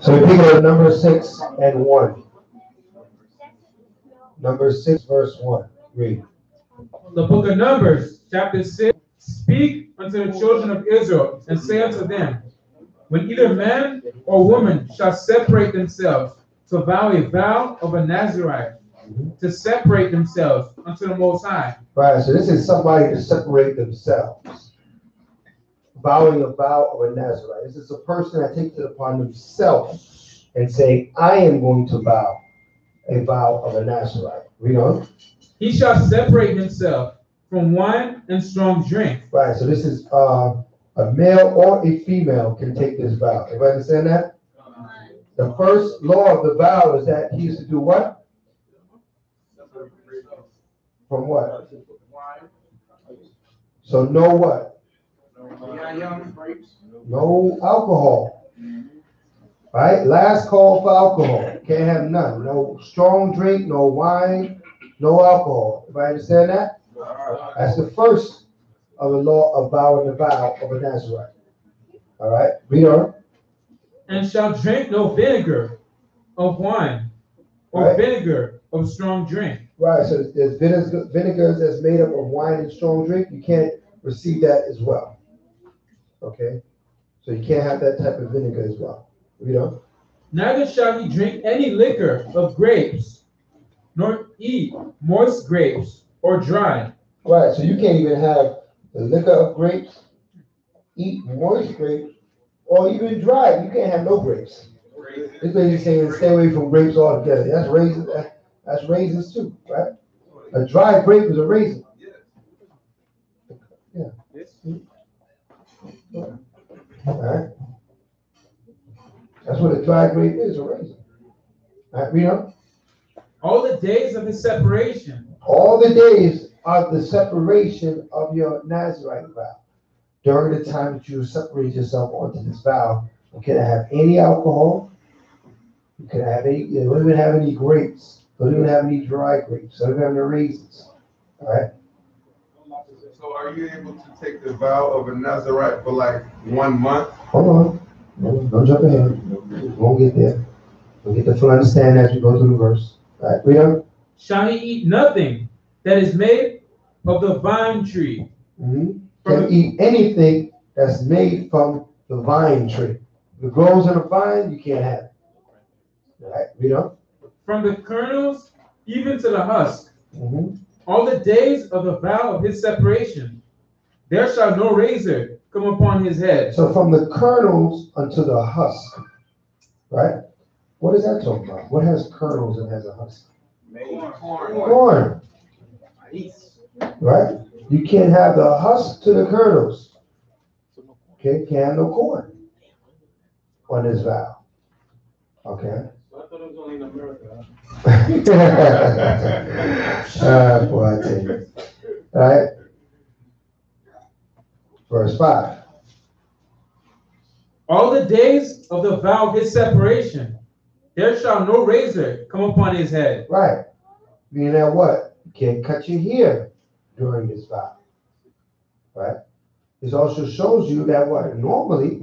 So we pick it up number 6 and 1. Number 6, verse 1. Read. The book of Numbers, chapter 6. Speak unto the children of Israel, and say unto them, when either man or woman shall separate themselves to vow a vow of a Nazarite, to separate themselves unto the Most High. Right, so this is somebody to separate themselves. Vowing a vow of a Nazarite. This is a person that takes it upon themselves and say, I am going to vow a vow of a Nazarite. Read on. He shall separate himself from wine and strong drink. Right, so this is a male or a female can take this vow. Everybody understand that? The first law of the vow is that he used to do what? From what? So no what? No alcohol. Right? Last call for alcohol. Can't have none. No strong drink, no wine, no alcohol. Everybody understand that? That's the first of the law of vowing the vow of a Nazarite. All right? Read on. And shall drink no vinegar of wine or Right. vinegar of strong drink. Right, so there's vinegars that's made up of wine and strong drink. You can't receive that as well. Okay? So you can't have that type of vinegar as well. Read on. Neither shall he drink any liquor of grapes, nor eat moist grapes or dry. Right, so you can't even have the liquor of grapes, eat moist grapes, or even dry. You can't have no grapes. This basically saying stay away from grapes altogether. That's raisins. That's raisins too, right? A dry grape is a raisin. Yeah. All right. That's what a dry grape is, a raisin. All right, read on. All the days of his separation. All the days of the separation of your Nazarite vow. During the time that you separate yourself onto this vow, you cannot have any alcohol. You cannot have any. You don't even have any grapes. Don't even have any dry grapes. Don't even have any raisins. All right. So are you able to take the vow of a Nazarite for like 1 month? Hold on. Don't jump ahead. We won't get there. We'll get the full understanding as we go through the verse. All right. Read on. Shall he eat nothing that is made of the vine tree? Mm-hmm. Can eat anything that's made from the vine tree. If it grows in a vine, you can't have it. All right. Read on. From the kernels even to the husk. Mm-hmm. All the days of the vow of his separation, there shall no razor come upon his head. So from the kernels unto the husk, right? What is that talking about? What has kernels and has a husk? Corn. Right? You can't have the husk to the kernels. Okay? Can't have no corn on this vow. Okay? I thought it was only in America. Boy, I tell you. All right? Verse 5. All the days of the vow of his separation, there shall no razor come upon his head. Right. Meaning that what? You can't cut your hair during this vow. Right? This also shows you that what? Normally,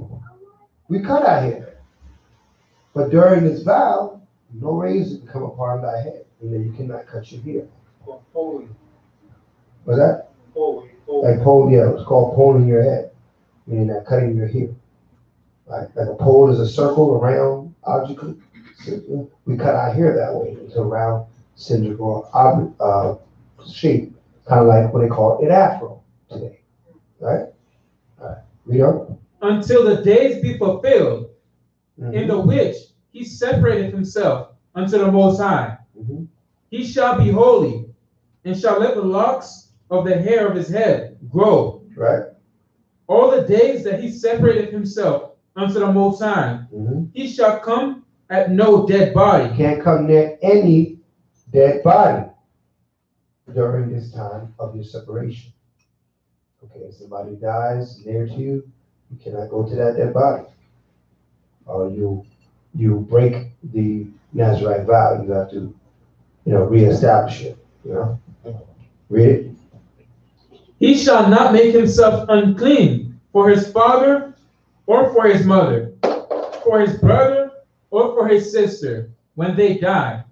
we cut our hair. But during this vow, no razor can come upon thy head. And then you cannot cut your hair. Holy. What's that? Holy. Like pole, yeah, it's called poling your head. Meaning that cutting your hair. Right? Like a pole is a circle, a round object. We cut our hair that way. It's a round cylindrical shape. Kind of like what they call it afro today. Right? All right. Read on. Until the days be fulfilled, in the which he separated himself unto the Most High. Mm-hmm. He shall be holy, and shall let the locks of the hair of his head grow. Right. All the days that he separated himself unto the Most High, he shall come at no dead body. Can't come near any dead body during this time of your separation. Okay, if somebody dies near to you, you cannot go to that dead body. Or you break the Nazarite vow. You have to, reestablish it. Read it. He shall not make himself unclean for his father or for his mother, for his brother or for his sister when they die,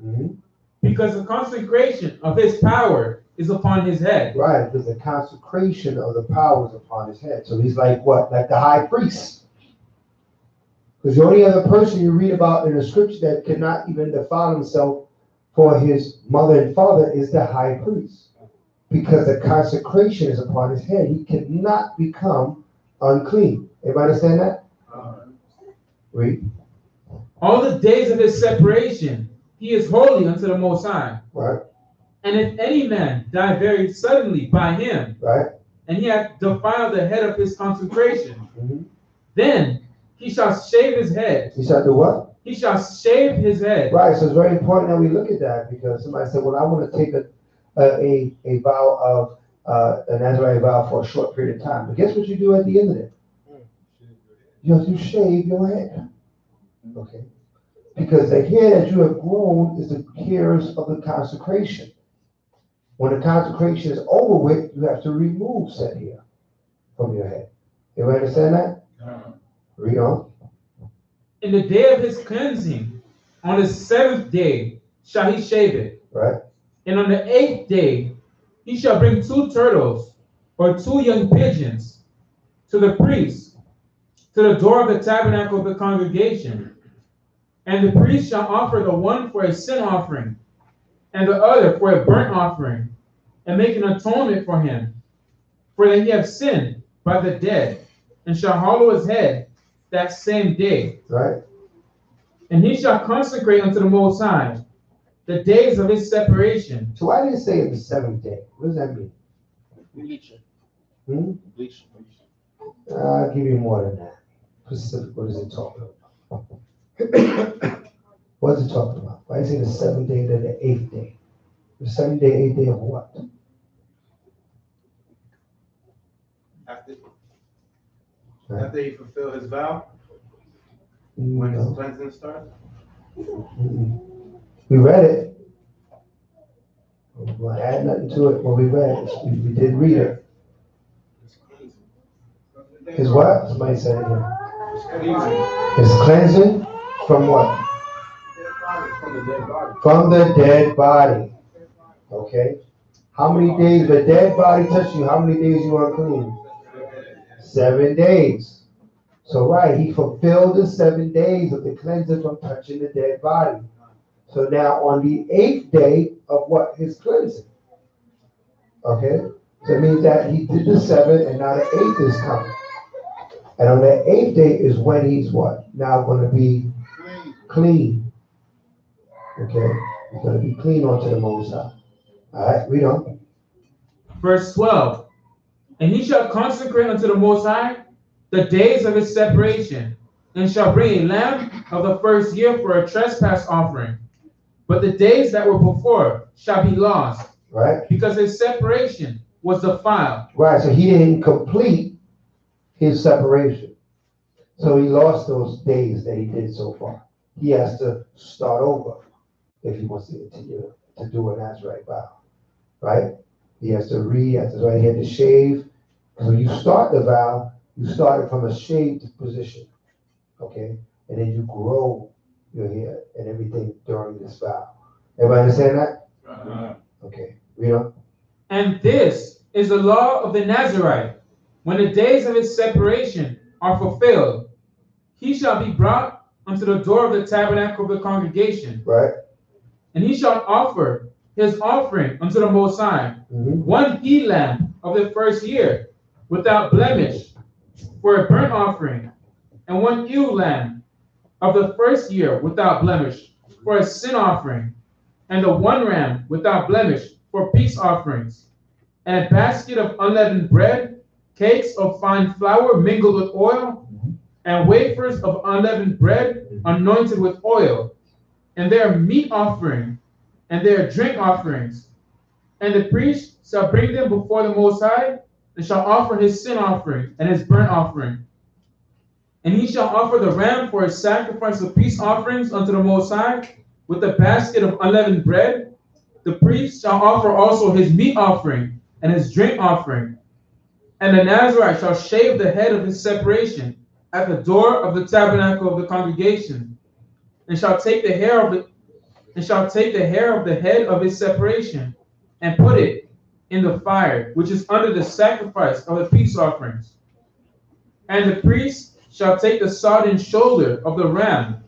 because the consecration of his power is upon his head. Right, because the consecration of the power is upon his head. So he's like what? Like the high priest. Because the only other person you read about in the scripture that cannot even defile himself for his mother and father is the high priest. Because the consecration is upon his head. He cannot become unclean. Everybody understand that? Read. All the days of his separation, he is holy unto the Most High. Right. And if any man die very suddenly by him, Right. and he hath defiled the head of his consecration, then he shall shave his head. He shall do what? He shall shave his head. Right. So it's very important that we look at that, because somebody said, well, I want to take a vow of a Nazarite vow for a short period of time. But guess what you do at the end of it? You have to shave your head. Okay. Because the hair that you have grown is the hairs of the consecration. When the consecration is over with, you have to remove said hair from your head. You understand that? Read on. In the day of his cleansing, on the 7th day shall he shave it. Right. And on the 8th day he shall bring 2 turtles or 2 young pigeons to the priest, to the door of the tabernacle of the congregation. And the priest shall offer the one for a sin offering, and the other for a burnt offering, and make an atonement for him, for that he have sinned by the dead, and shall hallow his head that same day. Right. And he shall consecrate unto the Most High the days of his separation. So why did it say the 7th day? What does that mean? Bleach. I'll give you more than that. Specific, what is it talking about? What is it talking about? Why is it the 7th day to the 8th day? The 7th day, 8th day of what? After he fulfilled his vow, when his No. cleansing starts. We read it. We'll add nothing to it when we read it. We did read it. His what? Somebody said it here. His cleansing from what? From the dead body. From the dead body. Okay. How many days the dead body touch you? How many days you unclean? 7 days. So right, he fulfilled the 7 days of the cleansing from touching the dead body. So now on the 8th day of what? His cleansing. Okay? So it means that he did the 7 and now the 8th is coming. And on the 8th day is when he's what? Now going to be clean. Okay? He's going to be clean unto the Most High. All right, read on. Verse 12. And he shall consecrate unto the Most High the days of his separation, and shall bring a lamb of the first year for a trespass offering. But the days that were before shall be lost, Right? because his separation was defiled. Right, so he didn't complete his separation. So he lost those days that he did so far. He has to start over if he wants to continue to do a Nazarite vow. Right? He has to he had to shave. So when you start the vow, you start it from a shaved position. Okay? And then you grow your hair and everything during this vow. Everybody understand that? Okay. Read on. And this is the law of the Nazarite. When the days of his separation are fulfilled, he shall be brought unto the door of the tabernacle of the congregation. Right. And he shall offer his offering unto the Most High, 1 he lamb of the first year, without blemish, for a burnt offering, and 1 ewe lamb of the first year without blemish, for a sin offering, and the 1 ram without blemish for peace offerings, and a basket of unleavened bread, cakes of fine flour mingled with oil, and wafers of unleavened bread anointed with oil, and their meat offering, and their drink offerings. And the priest shall bring them before the Most High, and shall offer his sin offering and his burnt offering. And he shall offer the ram for a sacrifice of peace offerings unto the Most High, with a basket of unleavened bread. The priest shall offer also his meat offering and his drink offering. And the Nazarite shall shave the head of his separation, at the door of the tabernacle of the congregation, and shall take the hair of the head of his separation, and put it in the fire, which is under the sacrifice of the peace offerings. And the priest shall take the sodden shoulder of the ram,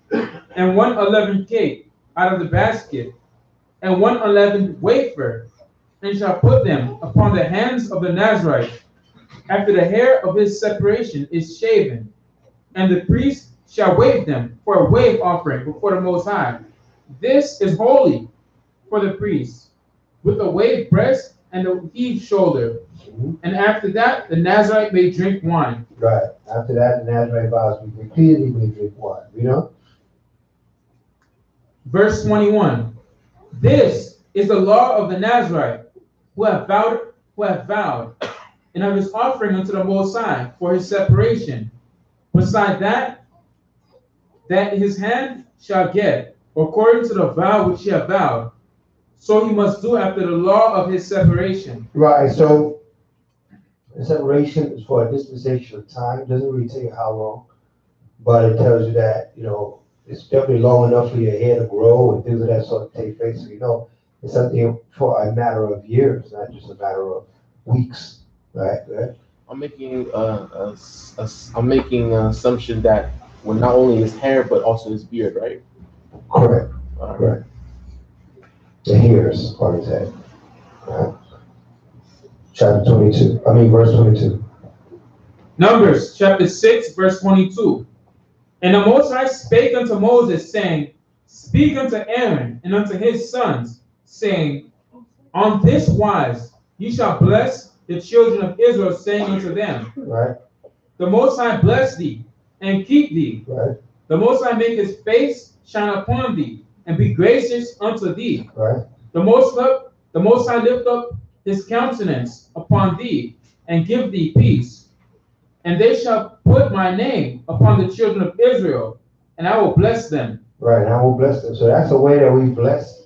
and 1 unleavened cake out of the basket, and 1 unleavened wafer, and shall put them upon the hands of the Nazarite, after the hair of his separation is shaven. And the priest shall wave them for a wave offering before the Most High. This is holy for the priest, with a waved breast and a heaved shoulder. And after that, the Nazarite may drink wine. Right. After that, the Nazarite vows we repeatedly may drink wine. You know? Verse 21. This is the law of the Nazarite, who have vowed, and of his offering unto the Most High for his separation. Beside that his hand shall get, according to the vow which he hath vowed, so he must do after the law of his separation. Right. So the separation is for a dispensation of time. It doesn't really tell you how long, but it tells you that, you know, it's definitely long enough for your hair to grow and things of that sort to take place. So, you know, it's something for a matter of years, not just a matter of weeks. Right. I'm making an assumption that when not only his hair but also his beard, right? Correct. Correct. The hairs on his head. Right. Chapter 22. Verse 22. Numbers chapter 6, verse 22. And the Most High spake unto Moses, saying, Speak unto Aaron and unto his sons, saying, On this wise ye shall bless the children of Israel, saying unto them, Right. The Most High bless thee and keep thee. Right. The Most High make his face shine upon thee and be gracious unto thee. Right. The Most High lift up his countenance upon thee and give thee peace. And they shall put my name upon the children of Israel, and I will bless them. Right, and I will bless them. So that's the way that we bless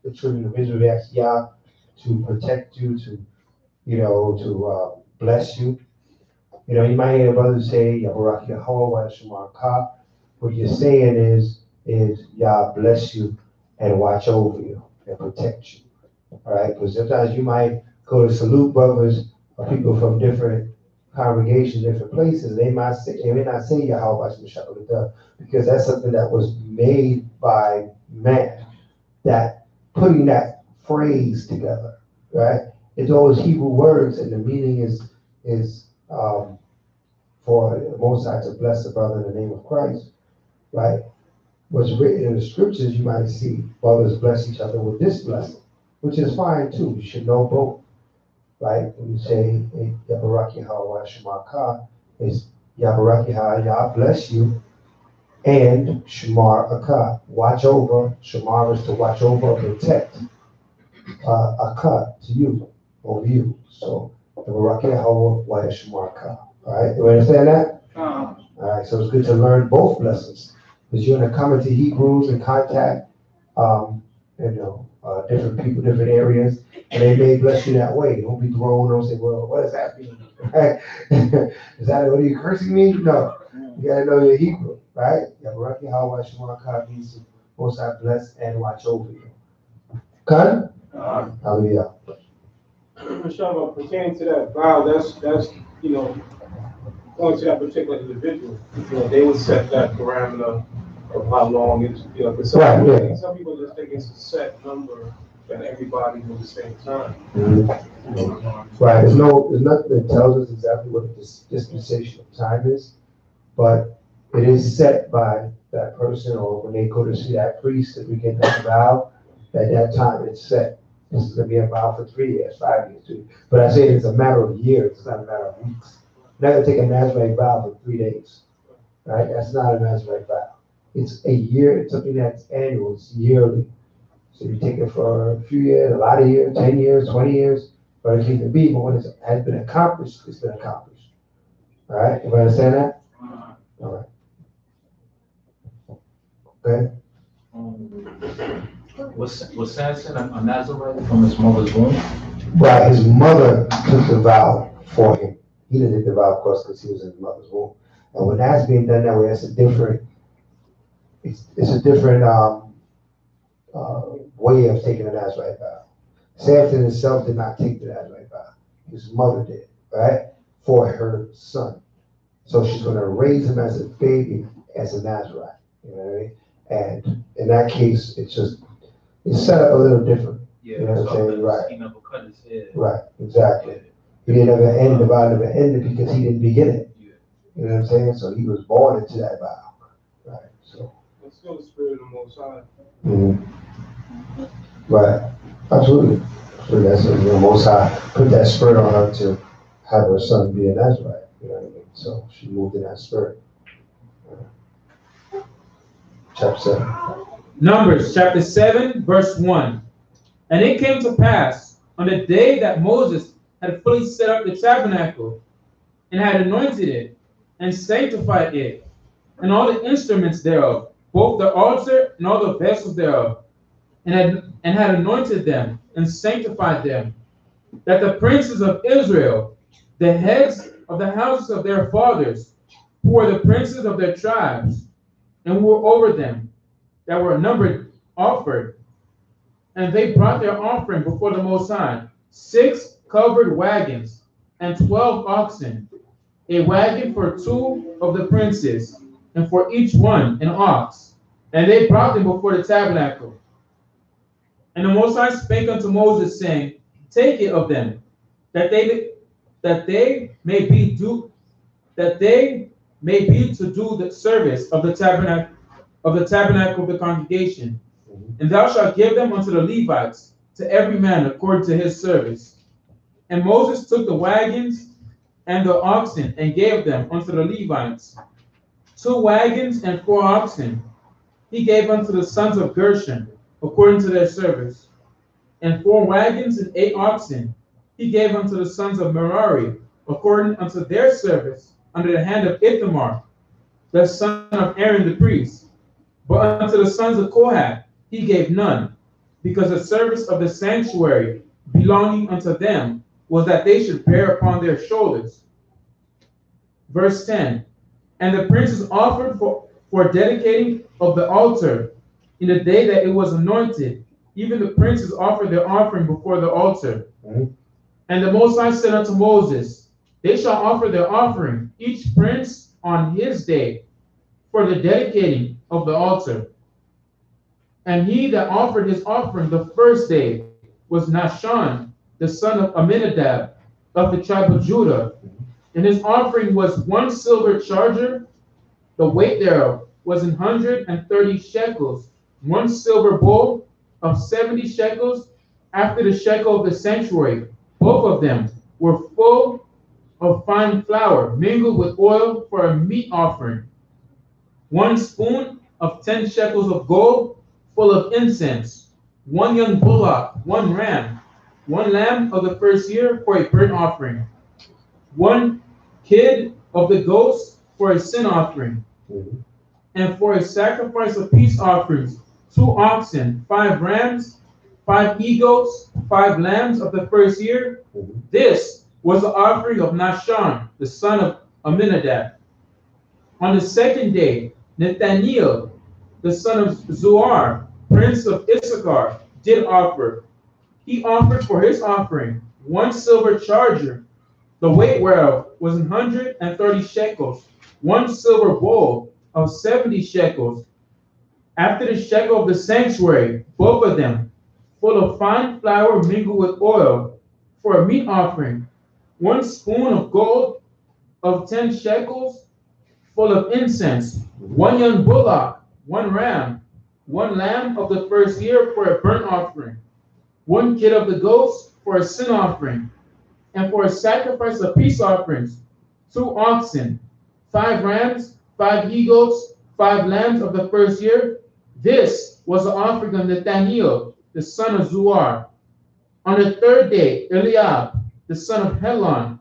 the children of Israel. We ask Yah to protect you, to bless you. You know, you might hear brothers say, Yabarak Yahweh Shemar Ka. What you're saying is Yah bless you and watch over you and protect you. All right, because sometimes you might go to salute brothers or people from different congregations, different places. They may not say Yahweh Shemar, because that's something that was made by man. That putting that phrase together, right? It's always Hebrew words, and the meaning is for the Most High to bless the brother in the name of Christ, right? What's written in the scriptures, you might see brothers bless each other with this blessing, which is fine too. You should know both, right? When you say Yabaraki Yahweh Shemar Ka, it's Yabaraki Yah bless you, and Shemar Akah, watch over. Shemar is to watch over, protect. Akah to you, over you. So Yabaraki Yahweh Shemar Ka. All right, you understand that? All right, so it's good to learn both blessings, because you're going to come into Hebrews and contact, different people, different areas, and they may bless you that way. Don't be thrown. Don't say, "Well, what does that mean?" Right? Is that what are you cursing me? No, you got to know your Hebrew, right? Yabaraki Yahweh Shemar Ka means to Most High bless and watch over you. Con? Hallelujah. Shabbat, pertaining to that vow, that's going to that particular individual. They would set that parameter of how long it's, because some people just think it's a set number that everybody at the same time. Mm-hmm. Right. There's nothing that tells us exactly what the dispensation of time is, but it is set by that person, or when they go to see that priest, if we get that vow, at that time it's set. This is going to be a vow for 3 years, 5 years, 2 years. But I say it's a matter of years, it's not a matter of weeks. You're not going to take a Nazarite vow for 3 days, right? That's not a Nazarite vow. It's a year, it's something that's annual, it's yearly. So you take it for a few years, a lot of years, 10 years, 20 years, whatever it can be, but when it has been accomplished, it's been accomplished. All right, you understand that? All right. Okay. Was Samson a Nazarite from his mother's womb? Right, his mother took the vow for him. He didn't take the vow, of course, because he was in his mother's womb. And when that's being done that way, it's a different way of taking a Nazarite vow. Samson himself did not take the Nazarite vow. His mother did, right? For her son. So she's going to raise him as a baby, as a Nazarite. You know what I mean? And in that case, it's set up a little different. Yeah, You know what I'm saying? Right. He never cut his head. Right, exactly. He didn't ever end the vow, never ended because he didn't begin it. Yeah. You know what I'm saying? So he was born into that vow. Right. So. It's still the spirit of the Most High. Mm-hmm. Right. Absolutely. So that's the Most High put that spirit on her to have her son be a Nazarite. You know what I mean? So she moved in that spirit. Chapter 7. Numbers chapter 7, verse 1. And it came to pass on the day that Moses had fully set up the tabernacle and had anointed it and sanctified it and all the instruments thereof, both the altar and all the vessels thereof, and had anointed them and sanctified them, that the princes of Israel, the heads of the houses of their fathers, who were the princes of their tribes, and who were over them, that were numbered, offered. And they brought their offering before the Most High, 6 covered wagons, and 12 oxen, a wagon for 2 of the princes, and for each one an ox. And they brought them before the tabernacle. And the Most High spake unto Moses, saying, Take it of them, that they may be to do the service of the tabernacle of the congregation. And thou shalt give them unto the Levites, to every man according to his service. And Moses took the wagons and the oxen, and gave them unto the Levites. 2 wagons and 4 oxen he gave unto the sons of Gershon, according to their service. And 4 wagons and 8 oxen he gave unto the sons of Merari, according unto their service, under the hand of Ithamar, the son of Aaron the priest. But unto the sons of Kohath he gave none, because the service of the sanctuary belonging unto them was that they should bear upon their shoulders. Verse 10. And the princes offered for dedicating of the altar in the day that it was anointed. Even the princes offered their offering before the altar. Mm-hmm. And the Most High said unto Moses, They shall offer their offering, each prince on his day, for the dedicating of the altar. And he that offered his offering the first day was Nahshon, the son of Amminadab, of the tribe of Judah. And his offering was 1 silver charger, the weight thereof was 130 shekels, 1 silver bowl of 70 shekels, after the shekel of the sanctuary. Both of them were full of fine flour, mingled with oil for a meat offering. 1 spoon of 10 shekels of gold, full of incense. 1 young bullock, 1 ram, 1 lamb of the first year for a burnt offering. 1 kid of the goats for a sin offering. Mm-hmm. And for a sacrifice of peace offerings, 2 oxen, 5 rams, 5 he-goats, 5 lambs of the first year. Mm-hmm. This was the offering of Nahshon, the son of Amminadab. On the second day, Nathaniel, the son of Zuar, prince of Issachar, did offer. He offered for his offering 1 silver charger, the weight whereof was 130 shekels, 1 silver bowl of 70 shekels, after the shekel of the sanctuary, both of them, full of fine flour mingled with oil, for a meat offering. 1 spoon of gold of 10 shekels, full of incense. 1 young bullock, 1 ram, 1 lamb of the first year for a burnt offering. 1 kid of the goats for a sin offering. And for a sacrifice of peace offerings, 2 oxen, 5 rams, 5 he-goats, 5 lambs of the first year. This was the offering of Nathaniel, the son of Zuar. On the third day, Eliab, the son of Helon,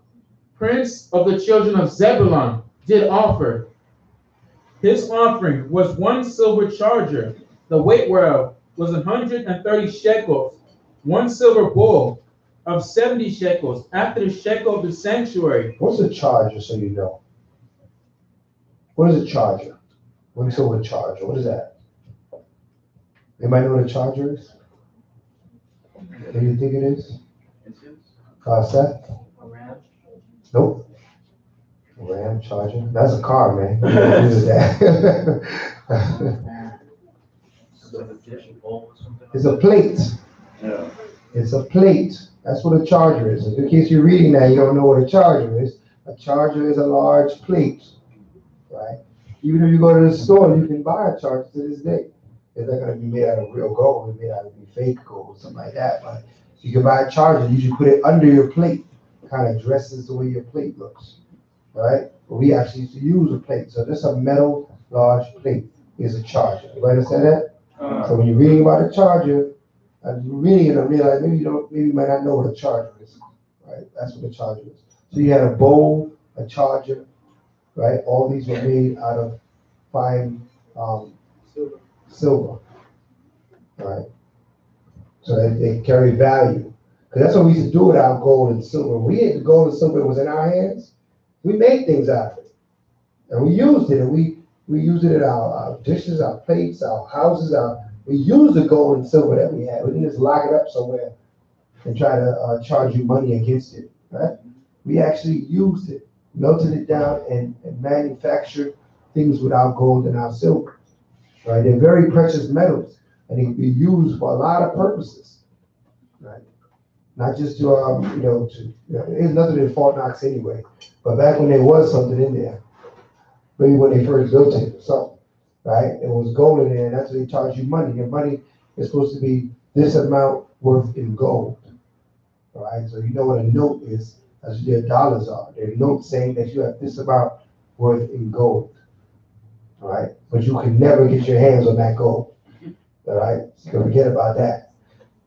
prince of the children of Zebulun, did offer. His offering was 1 silver charger, the weight whereof was 130 shekels, 1 silver bowl of 70 shekels, after the shekel of the sanctuary. What's a charger, so you know? What is a charger? What is a charger? What is that? Anybody know what a charger is? What do you think it is? Seth? Nope. Ram charger. That's a car, man. You can't use that. It's a plate. Yeah. It's a plate. That's what a charger is. In case you're reading that, you don't know what a charger is. A charger is a large plate, right? Even if you go to the store, you can buy a charger to this day. It's not going to be made out of real gold. It's made out of fake gold, something like that. But you can buy a charger. You should put it under your plate. Kind of dresses the way your plate looks, right? But we actually used to use a plate. So this a metal large plate is a charger. You understand that? So when you're reading about a charger, and you're reading it and realize maybe you might not know what a charger is, right? That's what a charger is. So you had a bowl, a charger, right? All these were made out of fine silver, right? So they carry value. Because that's what we used to do with our gold and silver. We had the gold and silver was in our hands. We made things out of it. And we used it. And we used it in our dishes, our plates, our houses. We used the gold and silver that we had. We didn't just lock it up somewhere and try to charge you money against it, right? We actually used it, melted it down, and manufactured things with our gold and our silver, right? They're very precious metals, and they can be used for a lot of purposes, right? Not just to, there's nothing in Fort Knox anyway, but back when there was something in there, maybe when they first built it or something, right? It was gold in there, and that's what they charge you money. Your money is supposed to be this amount worth in gold, all right? So you know what a note is, that's what their dollars are. They're notes saying that you have this amount worth in gold, all right? But you can never get your hands on that gold, all right? So forget about that.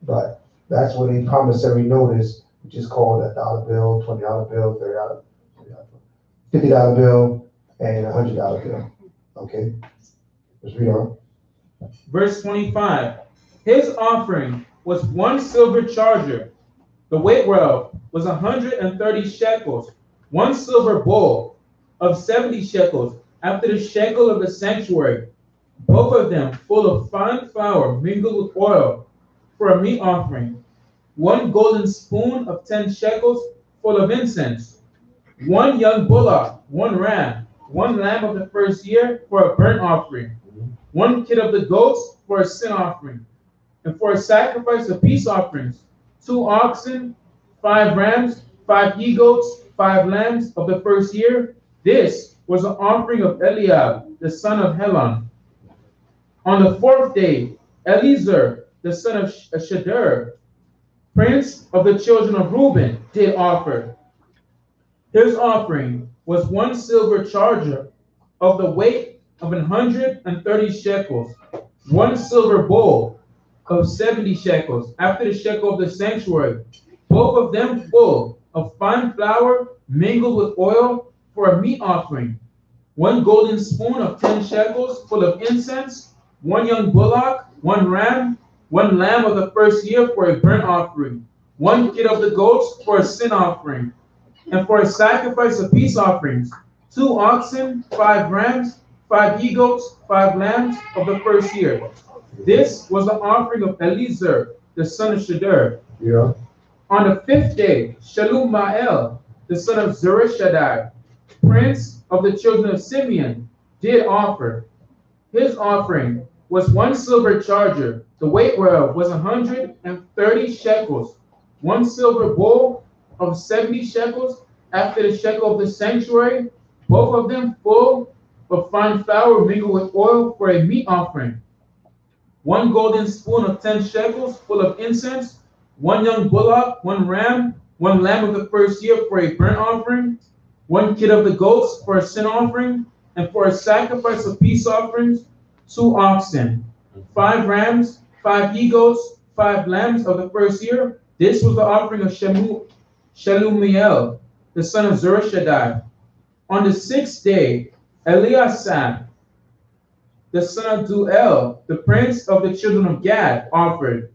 But that's what a promissory note is, which is called a dollar bill, $20 bill, $30, $50 bill, and a $100 bill. Okay, let's read on. Verse 25. His offering was 1 silver charger, the weight whereof was 130 shekels, 1 silver bowl of 70 shekels, after the shekel of the sanctuary, both of them full of fine flour mingled with oil, for a meat offering, 1 golden spoon of 10 shekels full of incense, 1 young bullock, 1 ram, 1 lamb of the first year for a burnt offering, 1 kid of the goats for a sin offering, and for a sacrifice of peace offerings, 2 oxen, 5 rams, 5 he-goats, 5 lambs of the first year. This was an offering of Eliab, the son of Helon. On the 4th day, Eliezer, the son of Shadur, prince of the children of Reuben, did offer. His offering was 1 silver charger of the weight of 130 shekels, 1 silver bowl of 70 shekels, after the shekel of the sanctuary, both of them full of fine flour mingled with oil for a meat offering, 1 golden spoon of 10 shekels full of incense, 1 young bullock, 1 ram, 1 lamb of the first year for a burnt offering, 1 kid of the goats for a sin offering, and for a sacrifice of peace offerings, 2 oxen, 5 rams, 5 he-goats, 5 lambs of the first year. This was the offering of Eliezer, the son of Shadur. Yeah. On the 5th day, Shalumael, the son of Zurishaddai, prince of the children of Simeon, did offer. His offering was 1 silver charger, the weight whereof was 130 shekels, 1 silver bowl of 70 shekels, after the shekel of the sanctuary, both of them full of fine flour mingled with oil for a meat offering, 1 golden spoon of 10 shekels full of incense, 1 young bullock, 1 ram, 1 lamb of the first year for a burnt offering, 1 kid of the goats for a sin offering, and for a sacrifice of peace offerings, 2 oxen, 5 rams, 5 he-goats, 5 lambs of the first year. This was the offering of Shalumiel, the son of Zurishaddai. On the 6th day, Eliasaph, the son of Duel, the prince of the children of Gad, offered.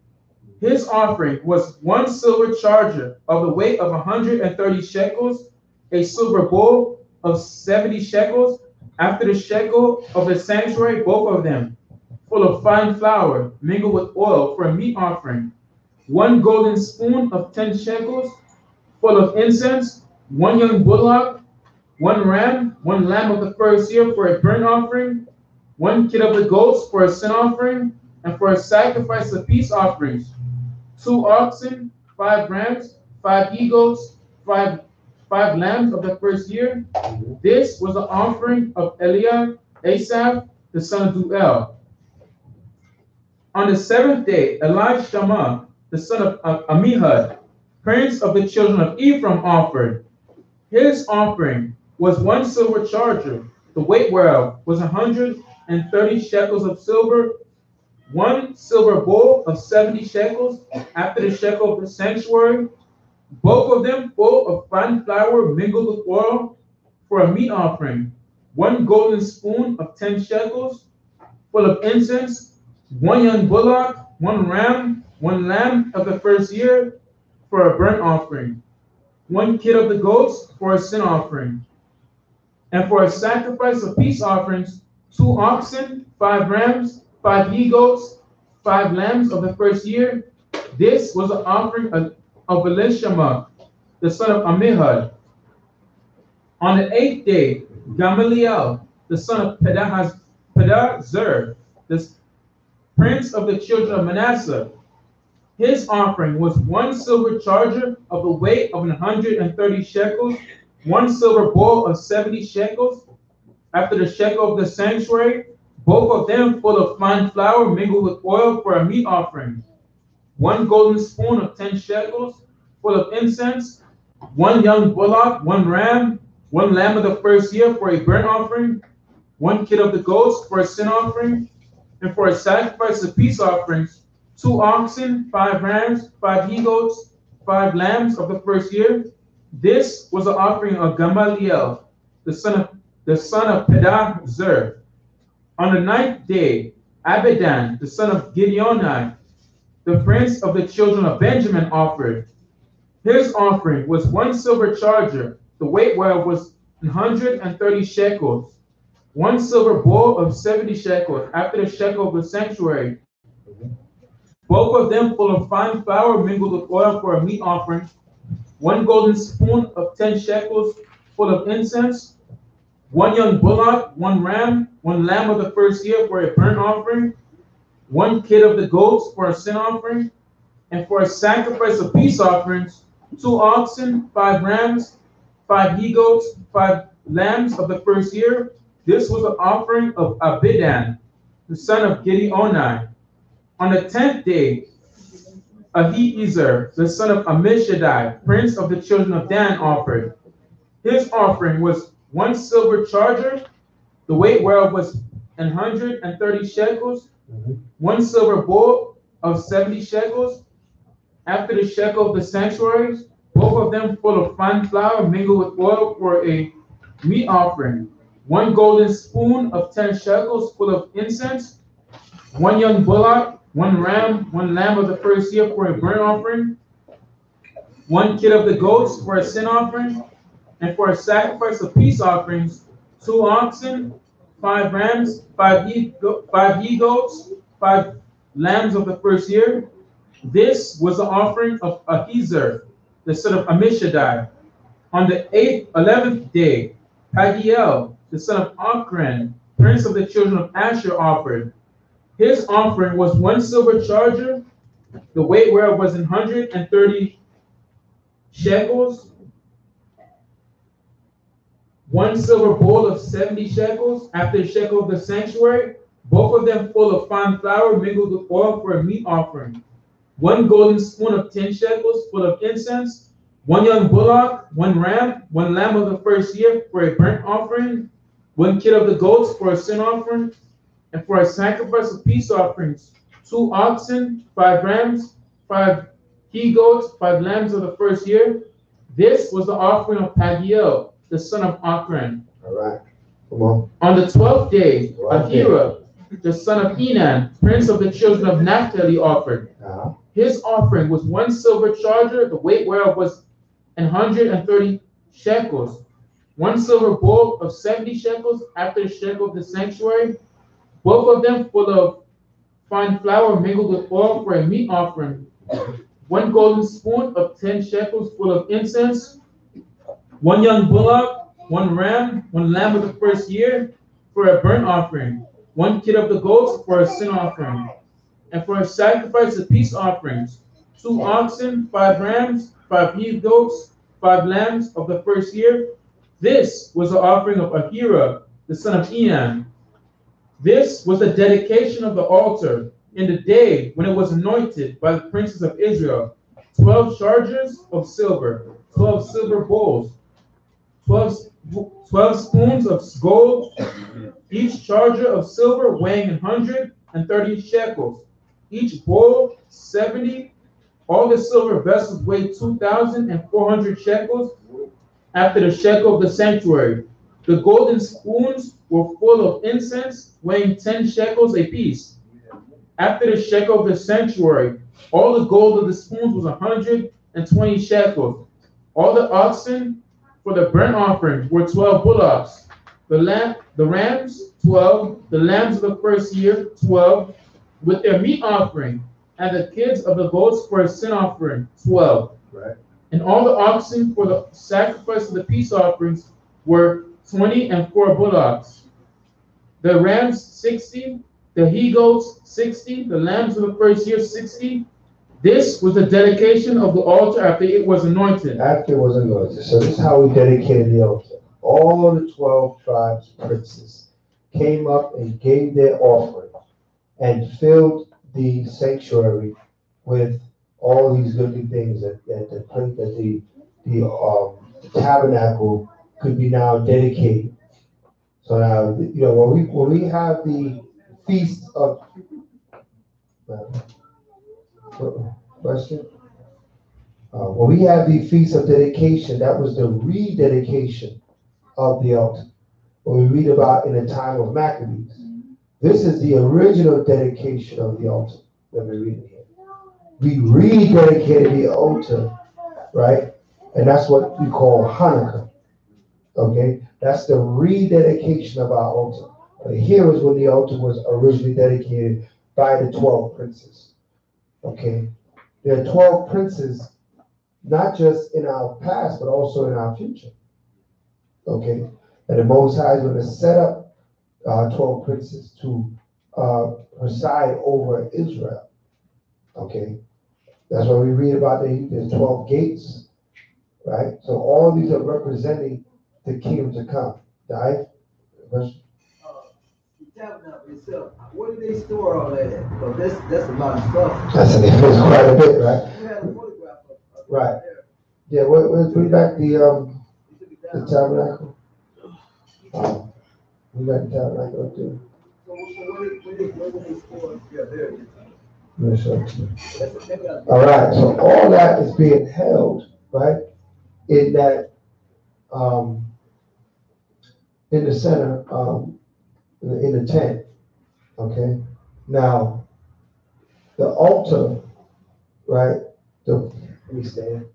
His offering was 1 silver charger of the weight of 130 shekels, a silver bowl of 70 shekels, After the shekel of the sanctuary, both of them, full of fine flour, mingled with oil for a meat offering. 1 golden spoon of 10 shekels, full of incense. 1 young bullock, 1 ram, 1 lamb of the first year for a burnt offering. 1 kid of the goats for a sin offering, and for a sacrifice of peace offerings. 2 oxen, 5 rams, 5 eagles, 5 lambs of the first year. This was the offering of Asaph, the son of Duel. On the 7th day, Elishama, the son of Amihud, prince of the children of Ephraim, offered. His offering was 1 silver charger, the weight whereof was 130 shekels of silver, 1 silver bowl of 70 shekels, after the shekel of the sanctuary, both of them full of fine flour mingled with oil, for a meat offering. 1 golden spoon of 10 shekels, full of incense. 1 young bullock, 1 ram, 1 lamb of the first year, for a burnt offering. 1 kid of the goats for a sin offering. And for a sacrifice of peace offerings, 2 oxen, 5 rams, 5 he-goats, 5 lambs of the first year. This was the offering of Elishama, the son of Amihud. On the 8th day, Gamaliel, the son of Pedahzur, the prince of the children of Manasseh, his offering was 1 silver charger of the weight of 130 shekels, 1 silver bowl of 70 shekels, after the shekel of the sanctuary, both of them full of fine flour mingled with oil for a meat offering. 1 golden spoon of 10 shekels, full of incense. 1 young bullock, 1 ram, 1 lamb of the first year for a burnt offering. 1 kid of the goats for a sin offering. And for a sacrifice of peace offerings, 2 oxen, 5 rams, 5 he-goats, 5 lambs of the first year. This was the offering of Gamaliel, the son of Pedahzur. On the 9th day, Abidan, the son of Gideoni, the prince of the children of Benjamin, offered. His offering was 1 silver charger, the weight whereof was 130 shekels, 1 silver bowl of 70 shekels, after the shekel of the sanctuary, both of them full of fine flour mingled with oil for a meat offering. 1 golden spoon of 10 shekels, full of incense. 1 young bullock, 1 ram, 1 lamb of the first year for a burnt offering. 1 kid of the goats for a sin offering. And for a sacrifice of peace offerings, 2 oxen, 5 rams, 5 he-goats, 5 lambs of the first year. This was the offering of Abidan, the son of Gideoni. On the 10th day, Ahiezer, the son of Ammishaddai, prince of the children of Dan, offered. His offering was 1 silver charger, the weight whereof was 130 shekels, 1 silver bowl of 70 shekels, after the shekel of the sanctuaries, both of them full of fine flour mingled with oil for a meat offering. 1 golden spoon of 10 shekels full of incense. 1 young bullock, 1 ram, 1 lamb of the first year for a burnt offering. 1 kid of the goats for a sin offering. And for a sacrifice of peace offerings, 2 oxen, 5 rams, 5 he-goats, 5 lambs of the first year. This was the offering of Ahiezer, the son of Ammishaddai. On the 11th day, Pagiel, the son of Ochran, prince of the children of Asher, offered. His offering was 1 silver charger, the weight whereof was 130 shekels, 1 silver bowl of 70 shekels, after the shekel of the sanctuary, both of them full of fine flour mingled with oil for a meat offering. 1 golden spoon of 10 shekels full of incense. 1 young bullock, 1 ram, 1 lamb of the first year for a burnt offering. 1 kid of the goats for a sin offering. And for a sacrifice of peace offerings, 2 oxen, 5 rams, 5 he-goats, 5 lambs of the first year. This was the offering of Pagiel, the son of Ochran. All right. Come on. On the 12th day, Ahira, the son of Enan, prince of the children of Naphtali, offered. His offering was 1 silver charger, the weight whereof was 130 shekels, one silver bowl of 70 shekels after the shekel of the sanctuary, both of them full of fine flour mingled with oil for a meat offering, one golden spoon of 10 shekels full of incense, one young bullock, one ram, one lamb of the first year for a burnt offering, one kid of the goats for a sin offering, and for a sacrifice of peace offerings, 2 oxen, 5 rams, 5 he goats, 5 lambs of the first year. This was the offering of Ahira, the son of Enan. This was the dedication of the altar in the day when it was anointed by the princes of Israel. 12 chargers of silver, 12 silver bowls, 12 spoons of gold, each charger of silver weighing 130 shekels, each bowl 70. All the silver vessels weighed 2,400 shekels after the shekel of the sanctuary. The golden spoons were full of incense, weighing 10 shekels apiece. After the shekel of the sanctuary, all the gold of the spoons was 120 shekels. All the oxen for the burnt offering were 12 bullocks. The rams, 12. The lambs of the first year, 12, with their meat offering, and the kids of the goats for a sin offering, 12. Right. And all the oxen for the sacrifice of the peace offerings were 20 and 4 bullocks. The rams, 60. The he goats, 60. The lambs of the first year, 60. This was the dedication of the altar after it was anointed. After it was anointed. So this is how we dedicated the altar. All the 12 tribes princes came up and gave their offering and filled the sanctuary with all these goodly things that the tabernacle could be now dedicated. So now, when we have the feast of question. When we have the feast of dedication, that was the rededication of the altar. What we read about in the time of Maccabees. This is the original dedication of the altar that we're reading here. We rededicated the altar, right? And that's what we call Hanukkah. Okay? That's the rededication of our altar. Here is when the altar was originally dedicated by the 12 princes. Okay? There are 12 princes, not just in our past, but also in our future. Okay? And the Most High is going to set up 12 princes to preside over Israel. Okay? That's why we read about the 12 gates, right? So all these are representing the kingdom to come. Right? The tabernacle itself, where do they store all that? Because that's a lot of stuff. That's quite a bit, right? You had a photograph of Right. there. Yeah, let's bring back the tabernacle. We got the tabernacle up there. So where do they store? Yeah, there. Let me show it to you. All right, so all that is being held, right, in that, in the center, in the tent. Okay. Now, the altar, right? Let me stand.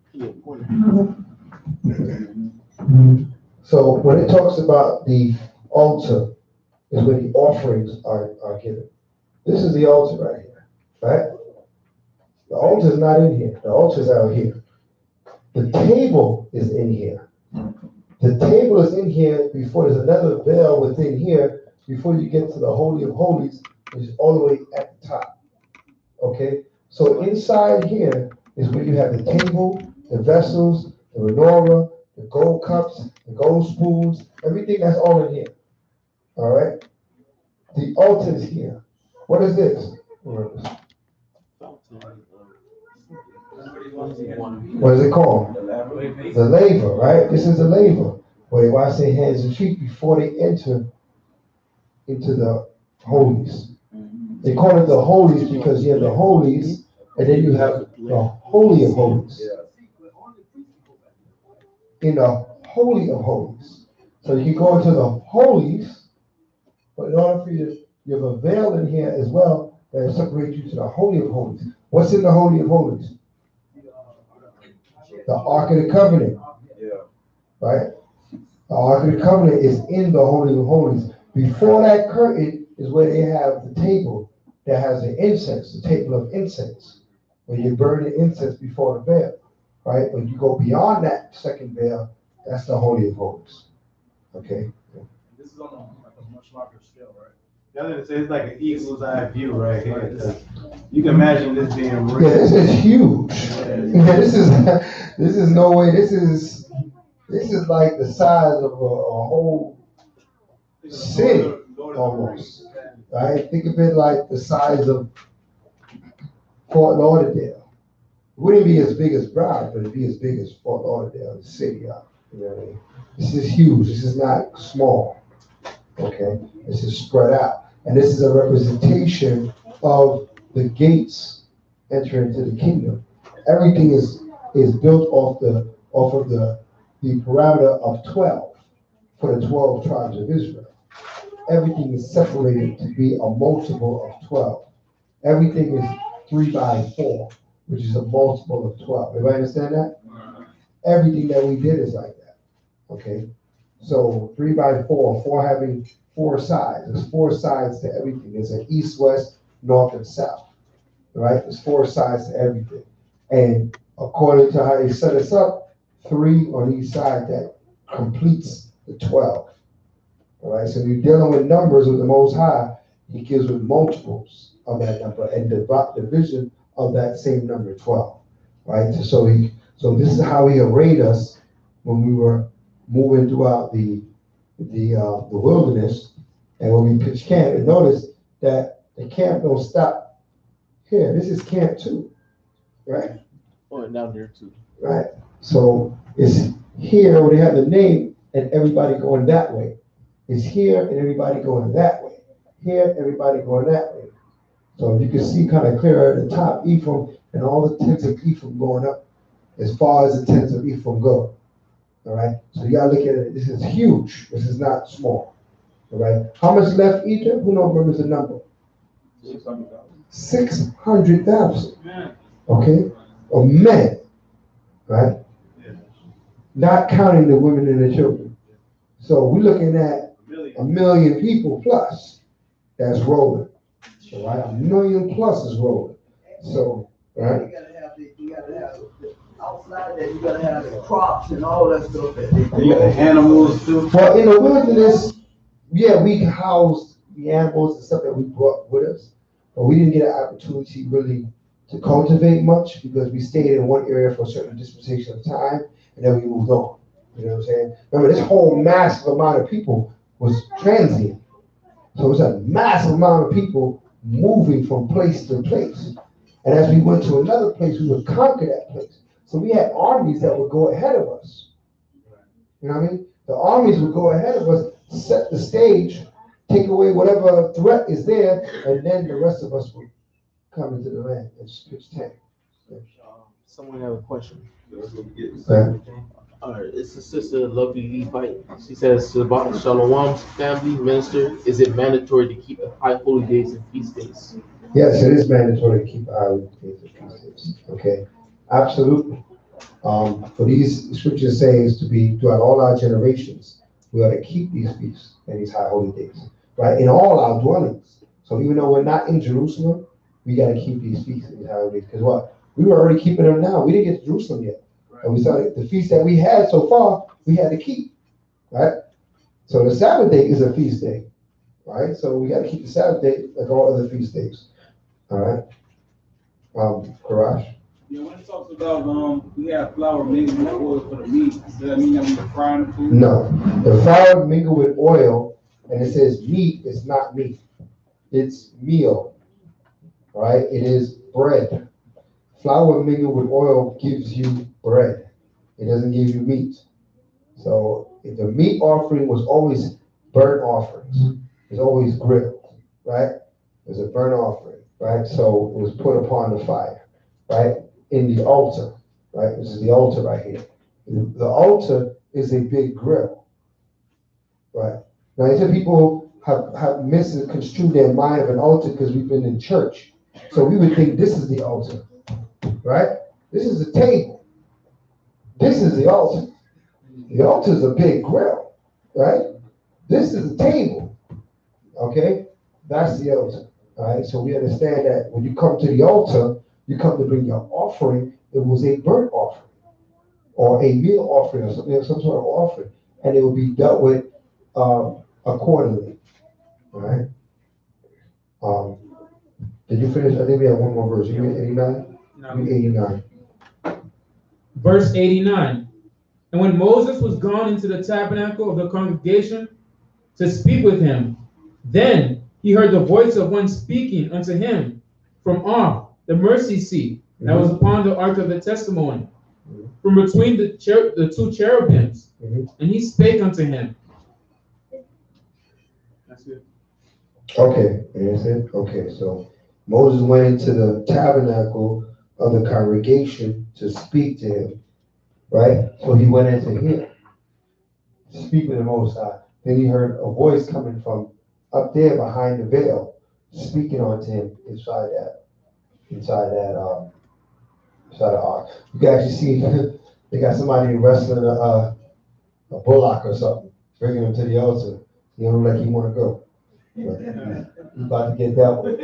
So when it talks about the altar, is where the offerings are given. This is the altar right here, right? The altar is not in here. The altar is out here. The table is in here. The table is in here before there's another veil within here before you get to the Holy of Holies, which is all the way at the top. Okay? So inside here is where you have the table, the vessels, the menorah, the gold cups, the gold spoons, everything that's all in here. All right? The altar is here. What is this? What is it called? The laver, right? This is the laver, where they wash their hands and feet before they enter into the holies. They call it the holies because you have the holies, and then you have the holy of holies. In the holy of holies. So you can go into the holies, but in order for you have a veil in here as well that separates you to the holy of holies. What's in the holy of holies? The Ark of the Covenant. Yeah. Right? The Ark of the Covenant is in the Holy of Holies. Before that curtain is where they have the table that has the incense, the table of incense, where you burn the incense before the veil, right? When you go beyond that second veil, that's the Holy of Holies. Okay? This is on a much larger scale, right? The other thing is like an eagle's eye view right here. You can imagine this being real. Yeah, this is huge. Yeah, this is no way. This is like the size of a whole city almost. Right? Think of it like the size of Fort Lauderdale. It wouldn't be as big as Broward, but it'd be as big as Fort Lauderdale, the city. You know what I mean? This is huge. This is not small. Okay? This is spread out. And this is a representation of the gates entering into the kingdom. Everything is built off of the parameter of 12 for the 12 tribes of Israel. Everything is separated to be a multiple of 12. Everything is 3 by 4, which is a multiple of 12. Everybody understand that? Everything that we did is like that. Okay? So 3 by 4, 4 having 4 sides. There's 4 sides to everything. There's an east, west, north, and south. Right? There's 4 sides to everything. And according to how they set us up, 3 on each side that completes the 12. All right, so you're dealing with numbers with the Most High. He gives with multiples of that number and division of that same number, 12. Right, so this is how he arrayed us when we were moving throughout the wilderness, and when we pitched camp. And notice that the camp don't stop here. This is camp 2, right? Oh, and down there too. Right. So it's here where they have the name and everybody going that way. It's here and everybody going that way. Here, everybody going that way. So you can see kind of clearer at the top, Ephraim, and all the tents of Ephraim going up as far as the tents of Ephraim go. All right. So you gotta look at it. This is huge. This is not small. All right. How much left Egypt? Who remembers the number? 600,000. Okay. Of men. Right. Not counting the women and the children. So we're looking at 1 million people plus that's rolling. All right, 1 million plus is rolling. So, right? You gotta have outside that. You gotta have the crops and all that stuff. The animals too. Well, in the wilderness, yeah, we housed the animals and stuff that we brought with us, but we didn't get an opportunity really to cultivate much because we stayed in one area for a certain dispensation of time and then we moved on. You know what I'm saying? Remember, this whole massive amount of people was transient. So it was a massive amount of people moving from place to place. And as we went to another place, we would conquer that place. So we had armies that would go ahead of us. You know what I mean? The armies would go ahead of us, set the stage, take away whatever threat is there, and then the rest of us would come into the land and pitch tent. Someone have a question. Okay. All right, it's a sister, Lovely Levite. She says, Shabbat Shalom, family minister, is it mandatory to keep the high holy days and feast days? Yes, it is mandatory to keep our days and feast days. Okay, absolutely. For these scriptures saying to be throughout all our generations, we ought to keep these feasts and these high holy days, right? In all our dwellings. So even though we're not in Jerusalem, we got to keep these feasts and these high holy days. Because what? We were already keeping them now. We didn't get to Jerusalem yet. And we started the feast that we had so far, we had to keep, right? So the Sabbath day is a feast day, right? So we got to keep the Sabbath day like all other feast days, all right? Karash? Yeah, when it talks about we have flour mingled with oil for the meat, does that mean that we're frying the food? No, the flour mingled with oil, and it says meat is not meat. It's meal, right? It is bread. Flour mingled with oil gives you bread. It doesn't give you meat. So if the meat offering was always burnt offerings. It's always grilled, right? It's a burnt offering, right? So it was put upon the fire, right? In the altar, right? This is the altar right here. The altar is a big grill, right? Now, some people have misconstrued their mind of an altar because we've been in church. So we would think this is the altar. Right? This is the table. This is the altar. The altar is a big grill. right? This is the table, okay? That's the altar, all right? So we understand that when you come to the altar, you come to bring your offering. It was a burnt offering or a meal offering or something, some sort of offering, and it will be dealt with accordingly, all right? Did you finish? I think we have one more verse. You read 89? No. Read 89. Verse 89. And when Moses was gone into the tabernacle of the congregation to speak with him, then he heard the voice of one speaking unto him from off the mercy seat that was upon the ark of the testimony, from between the two cherubims. And he spake unto him. That's it. Okay, that's it. Okay, so Moses went into the tabernacle of the congregation to speak to him, right? So he went into him to speak with the Most High. Then he heard a voice coming from up there behind the veil, speaking unto him inside the ark. You can actually see they got somebody wrestling a bullock or something, bringing him to the altar. He don't look like he want to go. But he's about to get that one.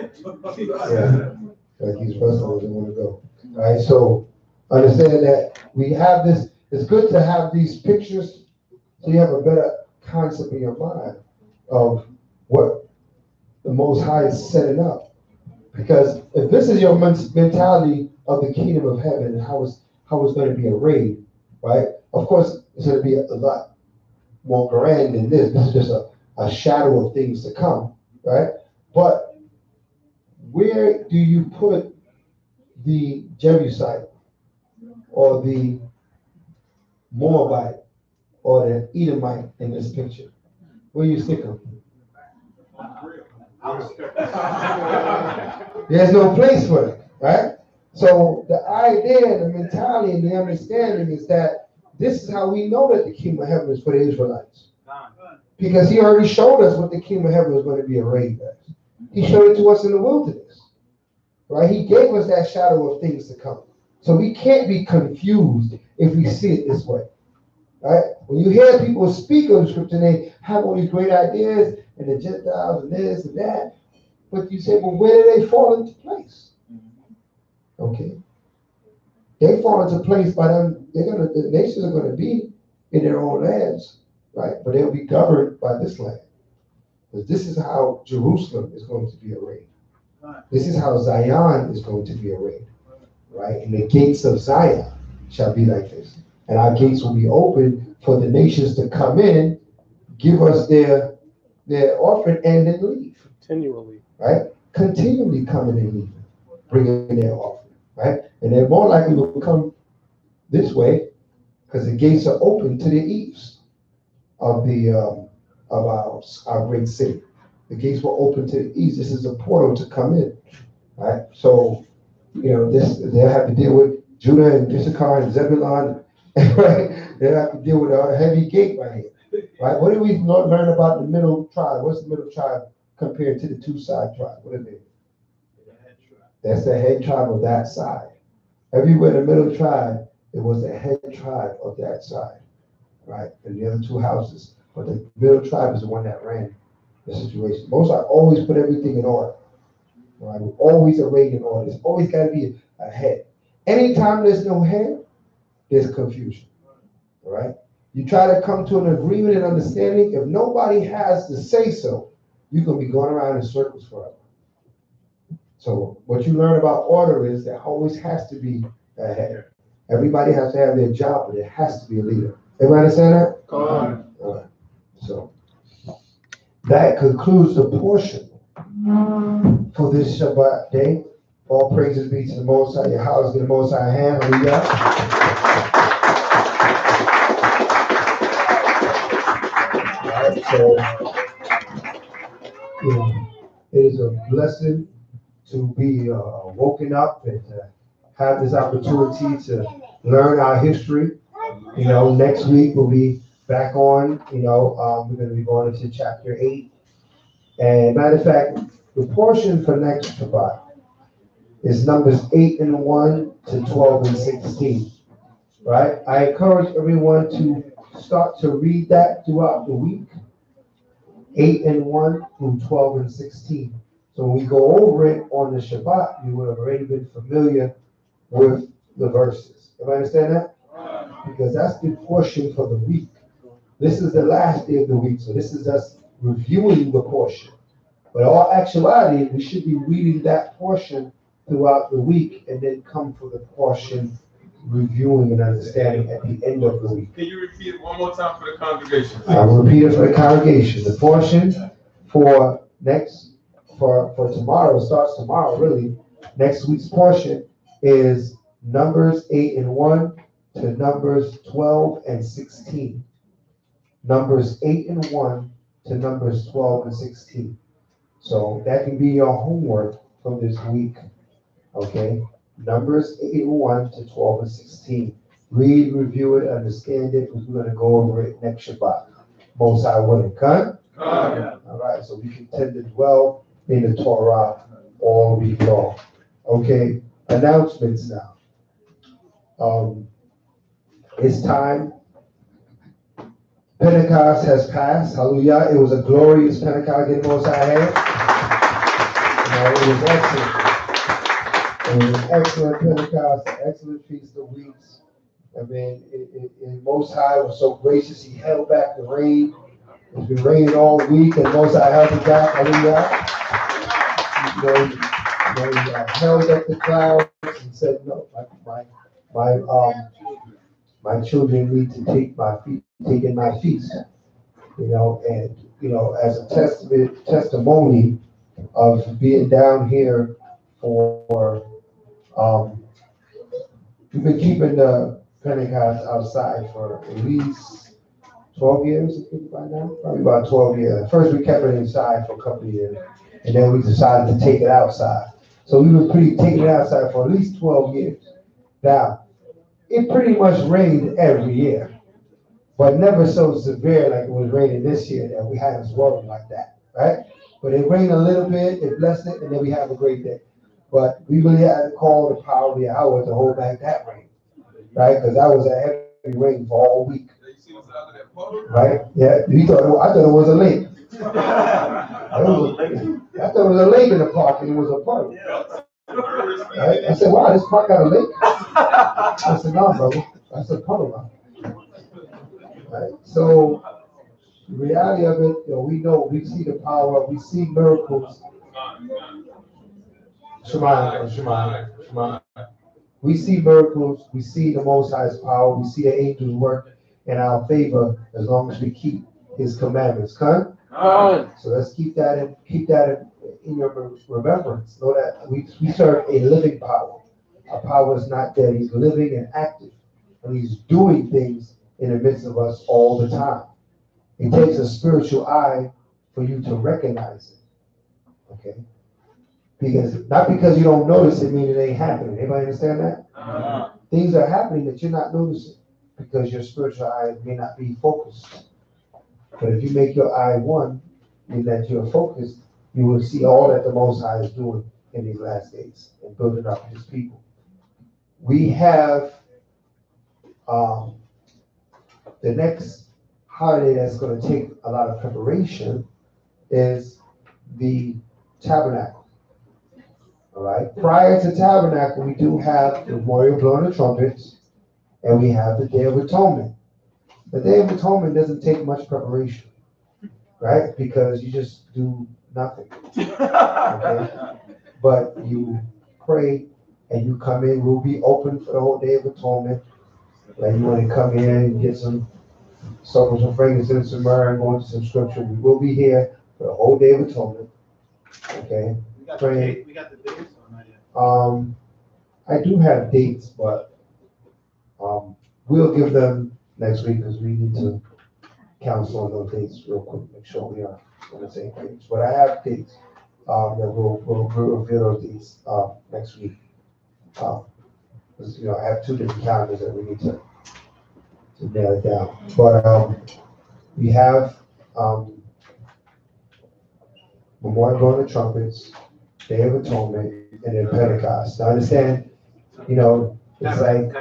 Yeah, like he's wrestling, doesn't want to go. All right, so understand that we have this. It's good to have these pictures so you have a better concept in your mind of what the Most High is setting up. Because if this is your mentality of the kingdom of heaven and how it's going to be arrayed, right? Of course, it's going to be a lot more grand than this. This is just a shadow of things to come, right? But where do you put the Jebusite or the Moabite or the Edomite in this picture? Where do you stick them? There's no place for it, right? So the idea, the mentality, and the understanding is that this is how we know that the kingdom of heaven is for the Israelites. Because he already showed us what the kingdom of heaven was going to be arrayed as. He showed it to us in the wilderness, right? He gave us that shadow of things to come. So we can't be confused if we see it this way, right? When you hear people speak on the scripture, they have all these great ideas, and the Gentiles, and this and that, but you say, well, where do they fall into place? Okay. They fall into place by them. The nations are going to be in their own lands, right? But they'll be governed by this land. Because this is how Jerusalem is going to be arrayed. This is how Zion is going to be arrayed, right? And the gates of Zion shall be like this. And our gates will be open for the nations to come in, give us their offering, and then leave. Continually. Right? Continually coming and leaving, bringing their offering, right? And they're more likely to come this way because the gates are open to the east of our great city. The gates were open to the east. This is a portal to come in, right? So, they'll have to deal with Judah and Issachar and Zebulun, right? They'll have to deal with a heavy gate right here, right? What do we learn about the middle tribe? What's the middle tribe compared to the two side tribes? What are they? That's the head tribe of that side. Everywhere the middle tribe, it was the head tribe of that side, right? And the other two houses. But the middle tribe is the one that ran the situation. Most I always put everything in order. Right? We're always arrayed in order. There's always got to be a head. Anytime there's no head, there's confusion. All right? You try to come to an agreement and understanding. If nobody has to say so, you're going to be going around in circles forever. So what you learn about order is there always has to be a head. Everybody has to have their job, but there has to be a leader. Everybody understand that? Come on. All right. So that concludes the portion for this Shabbat day. All praises be to the Most High. Your house, get the Most High hand. Hallelujah. All right, so it is a blessing to be woken up and to have this opportunity to learn our history. Next week we'll be back on. We're going to be going into chapter 8. And matter of fact, the portion for next Shabbat is Numbers 8:1 to 12:16. Right? I encourage everyone to start to read that throughout the week, 8:1 through 12:16. So when we go over it on the Shabbat, you would have already been familiar with the verses. You understand that? Because that's the portion for the week. This is the last day of the week, so this is us reviewing the portion. But in all actuality, we should be reading that portion throughout the week and then come for the portion reviewing and understanding at the end of the week. Can you repeat it one more time for the congregation? I will repeat it for the congregation. The portion for tomorrow, starts tomorrow really. Next week's portion is Numbers 8:1 to Numbers 12:16. Numbers 8:1 to Numbers 12:16. So that can be your homework from this week. Okay? Numbers 8:1 to 12:16. Read, review it, understand it, because we're going to go over it next Shabbat. Most High willing. Come? All right, so we can tend to dwell in the Torah all week long. Okay, announcements now. It's time. Pentecost has passed. Hallelujah. It was a glorious Pentecost in Most High had. It was excellent. It was an excellent Pentecost, an excellent Feast of Weeks. I mean, Most High was so gracious, he held back the rain. It's been raining all week, and Most High held it back. Hallelujah. He held up the clouds and said, no, my children need to take in my feast. And as a testimony of being down here for, we've been keeping the Pentecost outside for at least 12 years, I think, by now. Probably about 12 years. At first, we kept it inside for a couple of years, and then we decided to take it outside. So we were taking it outside for at least 12 years. Now, it pretty much rained every year, but never so severe like it was raining this year that we had us worried like that, right? But it rained a little bit, it blessed it, and then we have a great day. But we really had to call the power of the hour to hold back that rain, right? Because that was a heavy rain for all week. Right? Yeah. I thought it was a lake. I thought it was a lake in the park, and it was a puddle. Right? I said, wow, this park got a lake? I said, no, brother. That's a puddle. Right? So, the reality of it, we see the power, we see miracles. Shema. We see miracles, we see the Most High's power, we see the angels work in our favor as long as we keep his commandments. Come? So let's keep that in your remembrance. Know that we serve a living power. Our power is not dead. He's living and active. And he's doing things in the midst of us all the time. It takes a spiritual eye for you to recognize it. Okay? Not because you don't notice it means it ain't happening. Anybody understand that? Things are happening that you're not noticing because your spiritual eye may not be focused. But if you make your eye one, and that you're focused, you will see all that the Most High is doing in these last days and building up his people. We have the next holiday that's going to take a lot of preparation is the tabernacle. All right. Prior to tabernacle, we do have the memorial blowing the trumpets, and we have the Day of Atonement. The Day of Atonement doesn't take much preparation, right? Because you just do nothing. Okay? But you pray and you come in. We'll be open for the whole Day of Atonement. Like you want to come in and get some frankincense and myrrh and go into some scripture. We will be here for the whole Day of Atonement. Okay. We got the dates or not yet? I do have dates, but we'll give them next week because we need to counsel on those dates real quick, make sure we are on the same page. But I have dates that we'll reveal those dates next week. Because I have two different calendars that we need to nail it down. But we have Memorial blowing the trumpets, Day of Atonement, and then Pentecost. Now understand, it's like,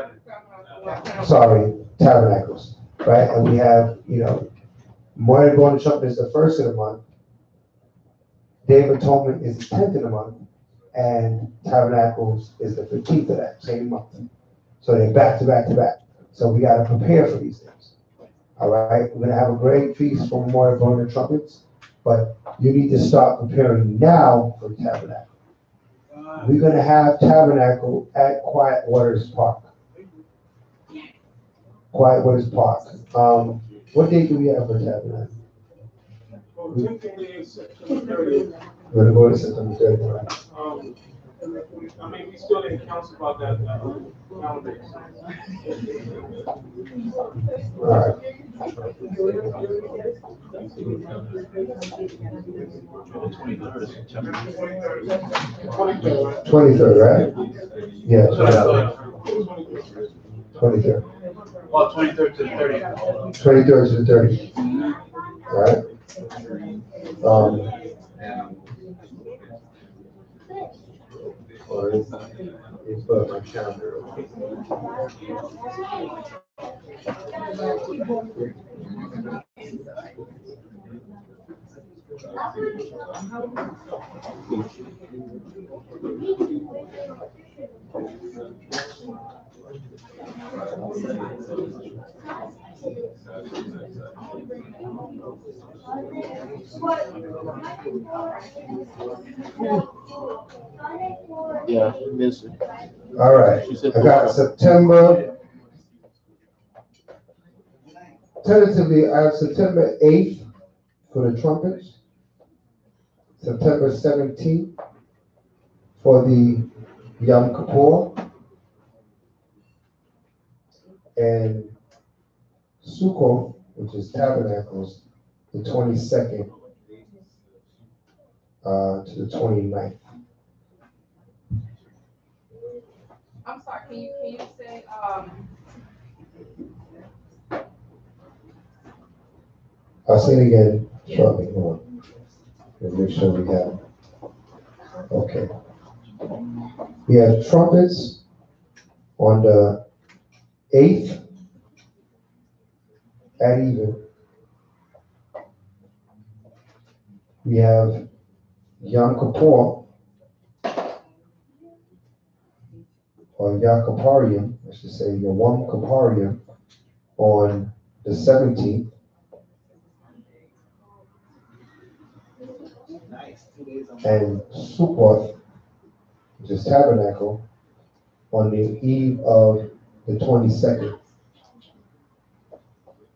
tabernacles. right? And we have, Morning Blowing the Trumpet is the first of the month. Day of Atonement is the 10th of the month. And Tabernacles is the 15th of that same month. So they're back to back to back. So we got to prepare for these things. All right? We're going to have a great feast for Memorial Blowing the Trumpets, but you need to start preparing now for Tabernacle. We're going to have Tabernacle at Quiet Waters Park. Quiet Waters Park. What date do we have for Tabernacle? Well, typically it's September 30th. We're going to go to September 30th, right? I mean, we still didn't counsel about that nowadays. All right. 23rd, right? Yeah, 23rd. Oh, 23rd to the 30th. 23rd to the 30th. All right. Let's put up my calendar. Yeah, Minister. All right. I got September. Tentatively, I have September 8th for the trumpets. September 17th for the Yom Kippur. And Sukkot, which is Tabernacles, the 22nd to the 29th. I'm sorry, can you say, I'll say it again shortly. Hold on. Make sure we have it. Okay. We have trumpets on the 8th at even. We have Yom Kippur, or Yom Kippurium, I should say, Yom Kippurium, on the 17th. And Sukkot, which is Tabernacle, on the eve of the 22nd.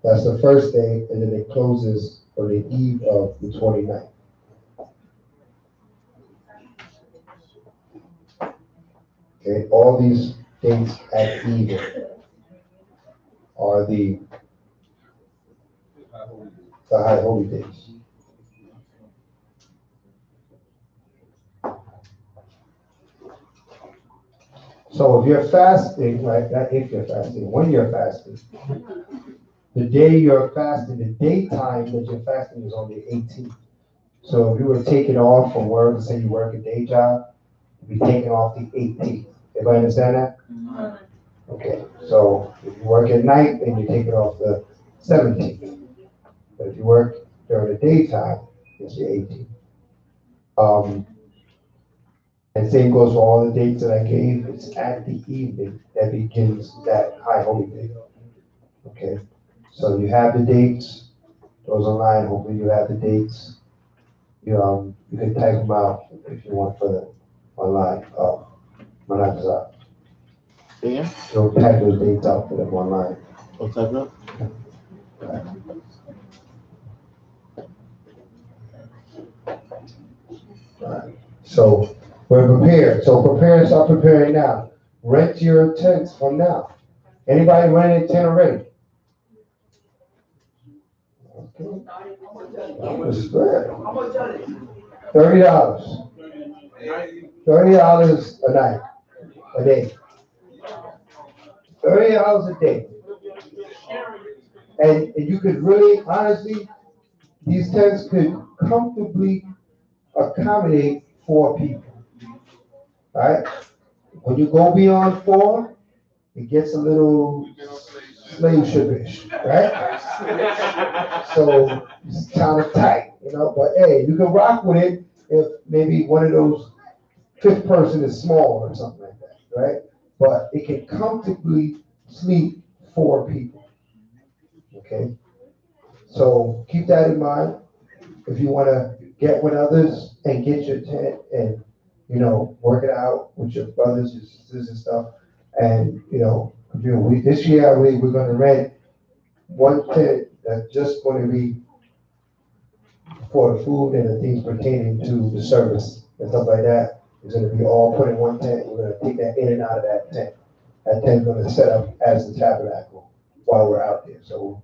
That's the first day, and then it closes on the eve of the 29th. Okay, all these dates at even are the high holy days. So if you're fasting, right, not if you're fasting, when you're fasting, the day you're fasting, the daytime that you're fasting is on the 18th. So if you were taking off from work, say you work a day job, you'd be taking off the 18th. Everybody understand that? Okay, so if you work at night, then you take it off the 17th. But if you work during the daytime, it's the 18th. And same goes for all the dates that I gave. It's at the evening that begins that high holy day. Okay, so you have the dates. Those online, hopefully you have the dates. You can type them out if you want for the online. Yeah. So type those dates out for them online. I'll type it up. Right. So we're prepared. So start preparing now. Rent your tents from now. Anybody rented a tent already? Okay. That's good. $30. $30 a night, a day. $30 a day. And you could really, honestly, these tents could comfortably accommodate 4 people. All right? When you go beyond 4, it gets a little slave shipish, right? So it's kind of tight, but hey, you can rock with it if maybe one of those fifth person is small or something like that, right? But it can comfortably sleep 4 people, okay? So keep that in mind. If you want to get with others and get your tent and, work it out with your brothers, your sisters and stuff. And, this year we're going to rent one tent that's just going to be for the food and the things pertaining to the service and stuff like that. It's going to be all put in one tent. We're going to take that in and out of that tent. That tent's going to set up as the tabernacle while we're out there. So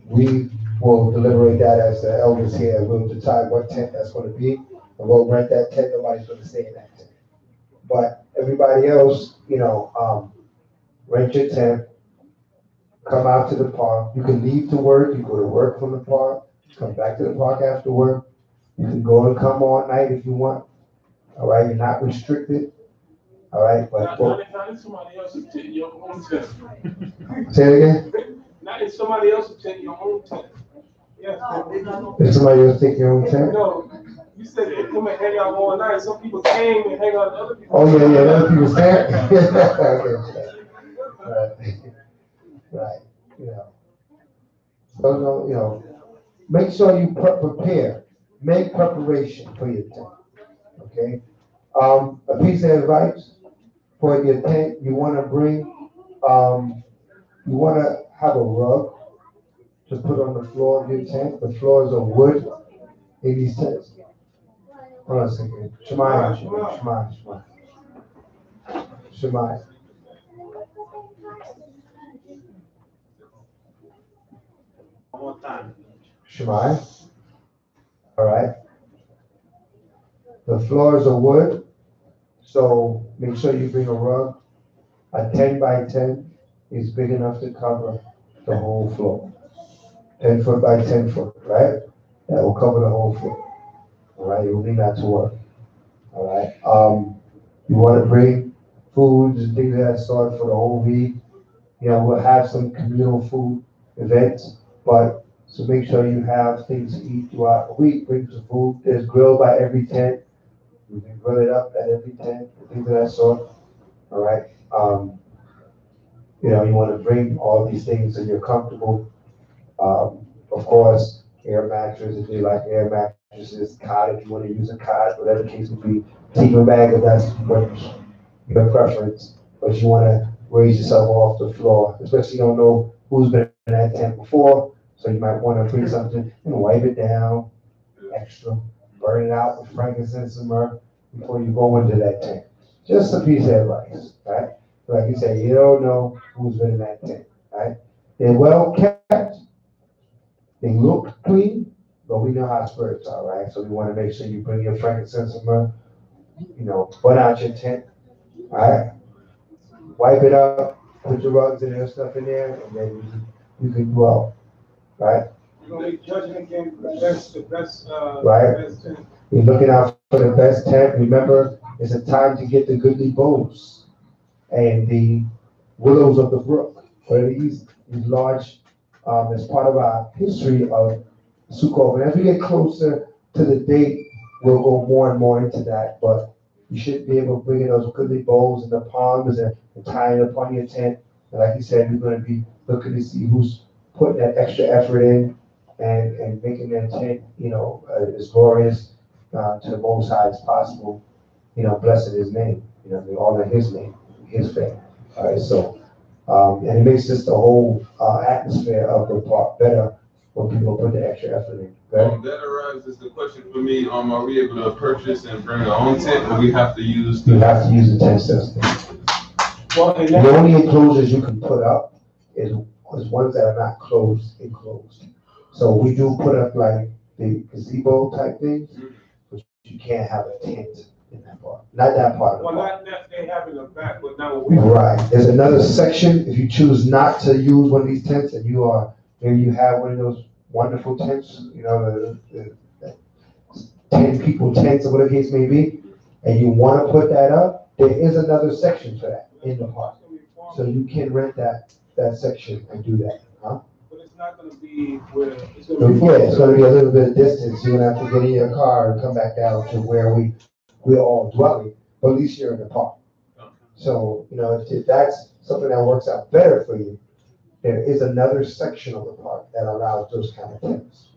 we will deliberate that as the elders here. We'll decide what tent that's going to be, and we'll rent that tent. Nobody's going to stay in that tent. But everybody else, rent your tent, come out to the park. You can leave to work. You go to work from the park, come back to the park after work. You can go and come all night if you want. All right, you're not restricted. All right, but not if somebody else is taking your own tent. Say it again. Not if somebody else is taking your own tent. Yes. If somebody else take your own tent? No, you said they come and hang out all night. Some people came and hang out with other people. Oh yeah, other people's tent. Right. So make sure you prepare. Make preparation for your tent. Okay. A piece of advice for your tent: you want to bring, you want to have a rug to put on the floor of your tent. The floors are wood in these tents. Hold on a second. Shemai. One more time. Shemai. All right. The floors are wood, so make sure you bring a rug. A 10 by 10 is big enough to cover the whole floor. 10 foot by 10 foot, right? That will cover the whole floor. All right, you will need that to work. All right. You want to bring foods and things of that sort for the whole week. We'll have some communal food events, but so make sure you have things to eat throughout the week. Bring some food. There's grill by every tent. You can grill it up at every tent, things of that sort. All right. You want to bring all these things so you're comfortable. Of course, air mattress if you like air mattresses, cot if you want to use a cot, whatever the case would be. Sleeping bag if that's what your preference, but you want to raise yourself off the floor, especially you don't know who's been in that tent before, so you might want to bring something and wipe it down extra, burn it out with frankincense and myrrh before you go into that tent. Just a piece of advice, right? Like you say, you don't know who's been in that tent, right? They're well kept, they look clean, but we know how spirits are, right? So we want to make sure you bring your frankincense and myrrh, burn out your tent, all right? Wipe it up, put your rugs and your stuff in there, and then you can go out, right? You're going to be judging again the best right? best tent. You're looking out for the best tent. Remember, it's a time to get the goodly boughs and the willows of the brook. What are these large, as part of our history of Sukkot. And as we get closer to the date, we'll go more and more into that. But you should be able to bring in those goodly boughs and the palms and tying it upon your tent. And like you said, we're going to be looking to see who's putting that extra effort in and making their tent, as glorious to the Most High as possible. Blessing His name. We honor His name, His fame. All right, so and it makes just the whole atmosphere of the park better when people put the extra effort in. Okay? That arises the question for me: are we able to purchase and bring our own tent, or we have to use? You have to use the tent system. Well, The only enclosures you can put up is ones that are not enclosed. So we do put up like the gazebo type things, but you can't have a tent in that part. Not that part of the well, park. not they have in the back, but not what we. Right. There's another section. If you choose not to use one of these tents, and you have one of those wonderful tents, the 10 people tents or whatever the case may be, and you want to put that up, there is another section for that in the park. So you can rent that that section and do that, huh? But it's not gonna be where, it's So, gonna be. yeah, it's gonna be a little bit of distance. You're gonna have to get in your car and come back down to where we're all dwelling, but at least you're in the park. So, if that's something that works out better for you, there is another section of the park that allows those kind of things.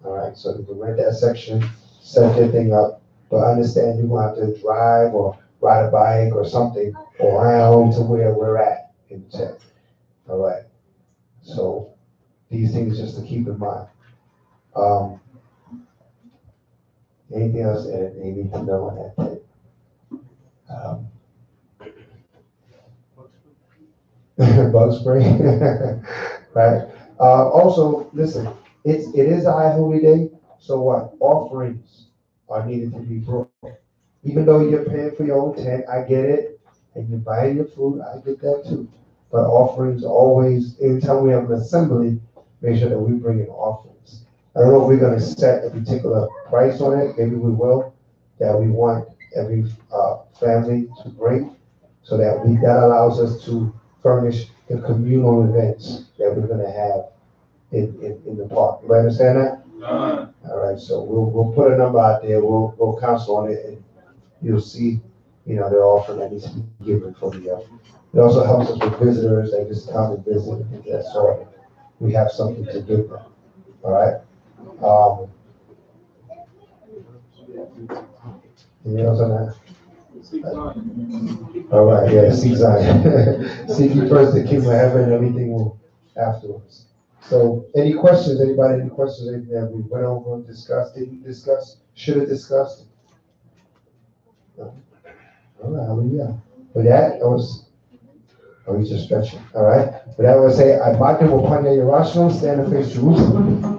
All right, so you can rent that section, set your thing up, but understand you're gonna have to drive or ride a bike or something around to where we're at in tech. All right, so these things just to keep in mind. Anything else that they need to know on that tape? Bug spray, right? Also, listen, it is a high holy day, so what? Offerings are needed to be brought. Even though you're paying for your own tent, I get it, and you're buying your food, I get that too. But offerings always, anytime we have an assembly, make sure that we bring in offerings. I don't know if we're gonna set a particular price on it, maybe we will, that we want every family to bring, so that that allows us to furnish the communal events that we're gonna have in the park. You understand that? All right, so we'll put a number out there, we'll counsel on it, and you'll see, the offering that needs to be given for the, it also helps us with visitors that just come and visit and things of that sort. We have something to give them, all right? Anything else on that? All right, yeah, seek Zion. Seek ye first the kingdom of heaven, and everything will afterwards. So, any questions? Anybody, any questions? Anything that we went over and discussed, didn't discuss, should have discussed? No. All right, hallelujah. With that, he's just stretching. All right. But I would say, I bought them upon your Yerushalayim, stand and face Jerusalem.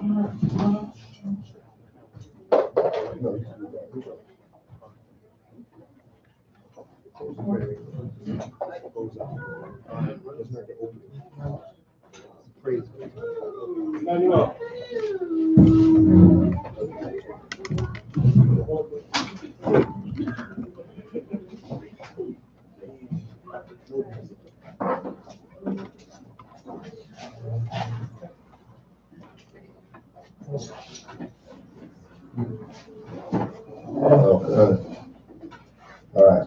All right.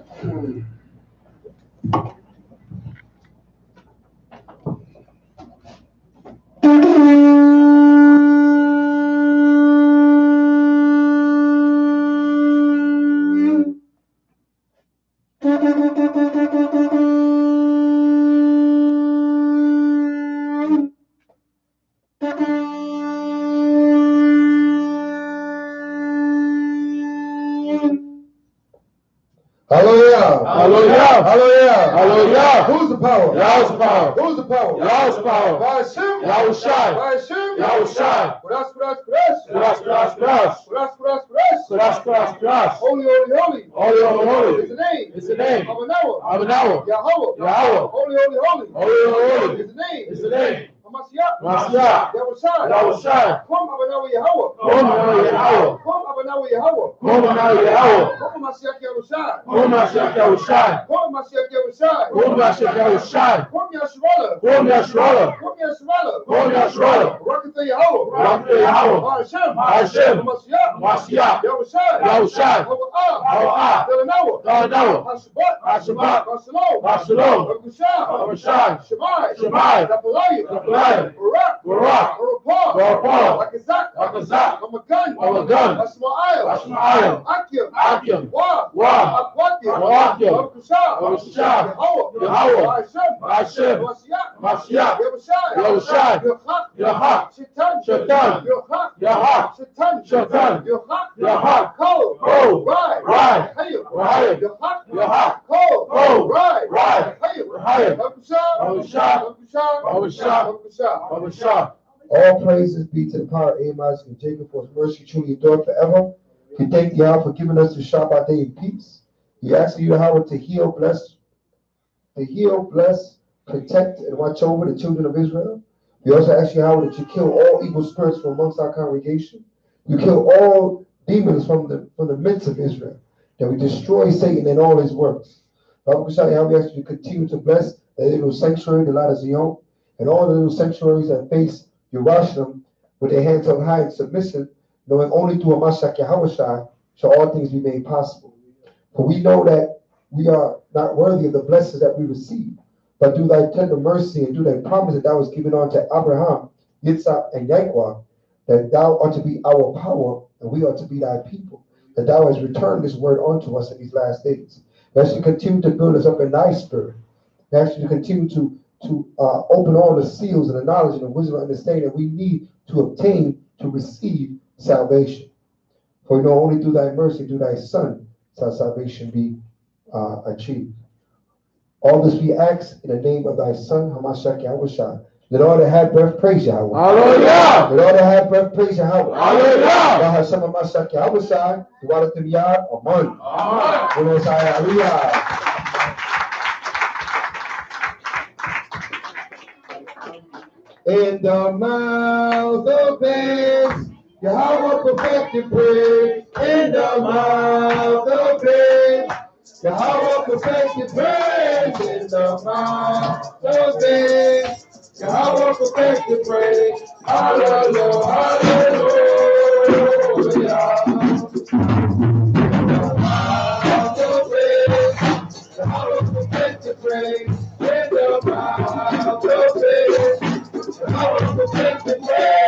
Hallelujah. Hallelujah. Hallelujah. Hallelujah. Who's the power? Yahweh's power. Who's the power? Yahweh's power. By Hashem. Yahweh shine. By Hashem. Yahweh shine. Kudas. Holy. Holy. It's the name. It's the name. Abanawa. Yahweh. Holy. It's the name. It's the name. Mashiach. Yahweh shine. Come Abanawa Yahweh. Come Abanawa Yahweh. Come Mashiach Yahweh shine. Come Mashiach Yahweh shine. Come Mashiach Yahweh shine. Come Mashiach Yahweh shine. Come Yashwala. Come Yashwala. Rakatha Yahweh. Hashem. Mashiach. Yahweh shine. Hawa'ah. Delanawa. Hashabbat. Bashalom. Shemai. Barak. Rapah. Lakazak. I'm a gun. Ashma'ayim. Akim. Wah. Akwati. Abkushah. Yahweh. Hashem. Mashiach. Yahushai. Yahak. Shaitan. Yahak. Shaitan. Yahak. Kol. Right. Yahak. Kol. Right. Abkushah. All praises be to the power of Amos and Jacob for his mercy truly endured forever. We thank Yahweh for giving us the Shabbat day in peace. We ask you, Yahweh, to heal, bless, protect, and watch over the children of Israel. We also ask you, Yahweh, that you kill all evil spirits from amongst our congregation. You kill all demons from the midst of Israel. That we destroy Satan and all his works. Yahweh, we ask you to continue to bless the little sanctuary, the Lot of Zion. and all the little sanctuaries that face Jerusalem with their hands held high in submission, knowing only through Hamashiach Yahushua shall all things be made possible. For we know that we are not worthy of the blessings that we receive, but through thy tender mercy and through thy promise that thou hast given unto Abraham, Yitzhak, and Yaquah, that thou art to be our power and we are to be thy people, that thou hast returned this word unto us in these last days. That you continue to build us up in thy spirit. That you continue to open all the seals and the knowledge and the wisdom and understanding that we need to obtain to receive salvation. For we know only through thy mercy, through thy Son, shall salvation be achieved. All this we ask in the name of thy Son, Hamashiach Yahushua. Let all that have breath praise Yahweh. Hallelujah. Let all that have breath praise Yahweh. Hallelujah. Yahashua Hamashiach Yahushua. Duwalatim Yah. Amen. Amen. In the mouth of babes, Yahweh perfected praise. In the mouth of babes, Yahweh perfected praise. In the mouth of babes, Yahweh perfected praise. Hallelujah, hallelujah. In the mouth of babes, Yahweh perfected praise. In the mouth of babes, Yahweh perfected praise.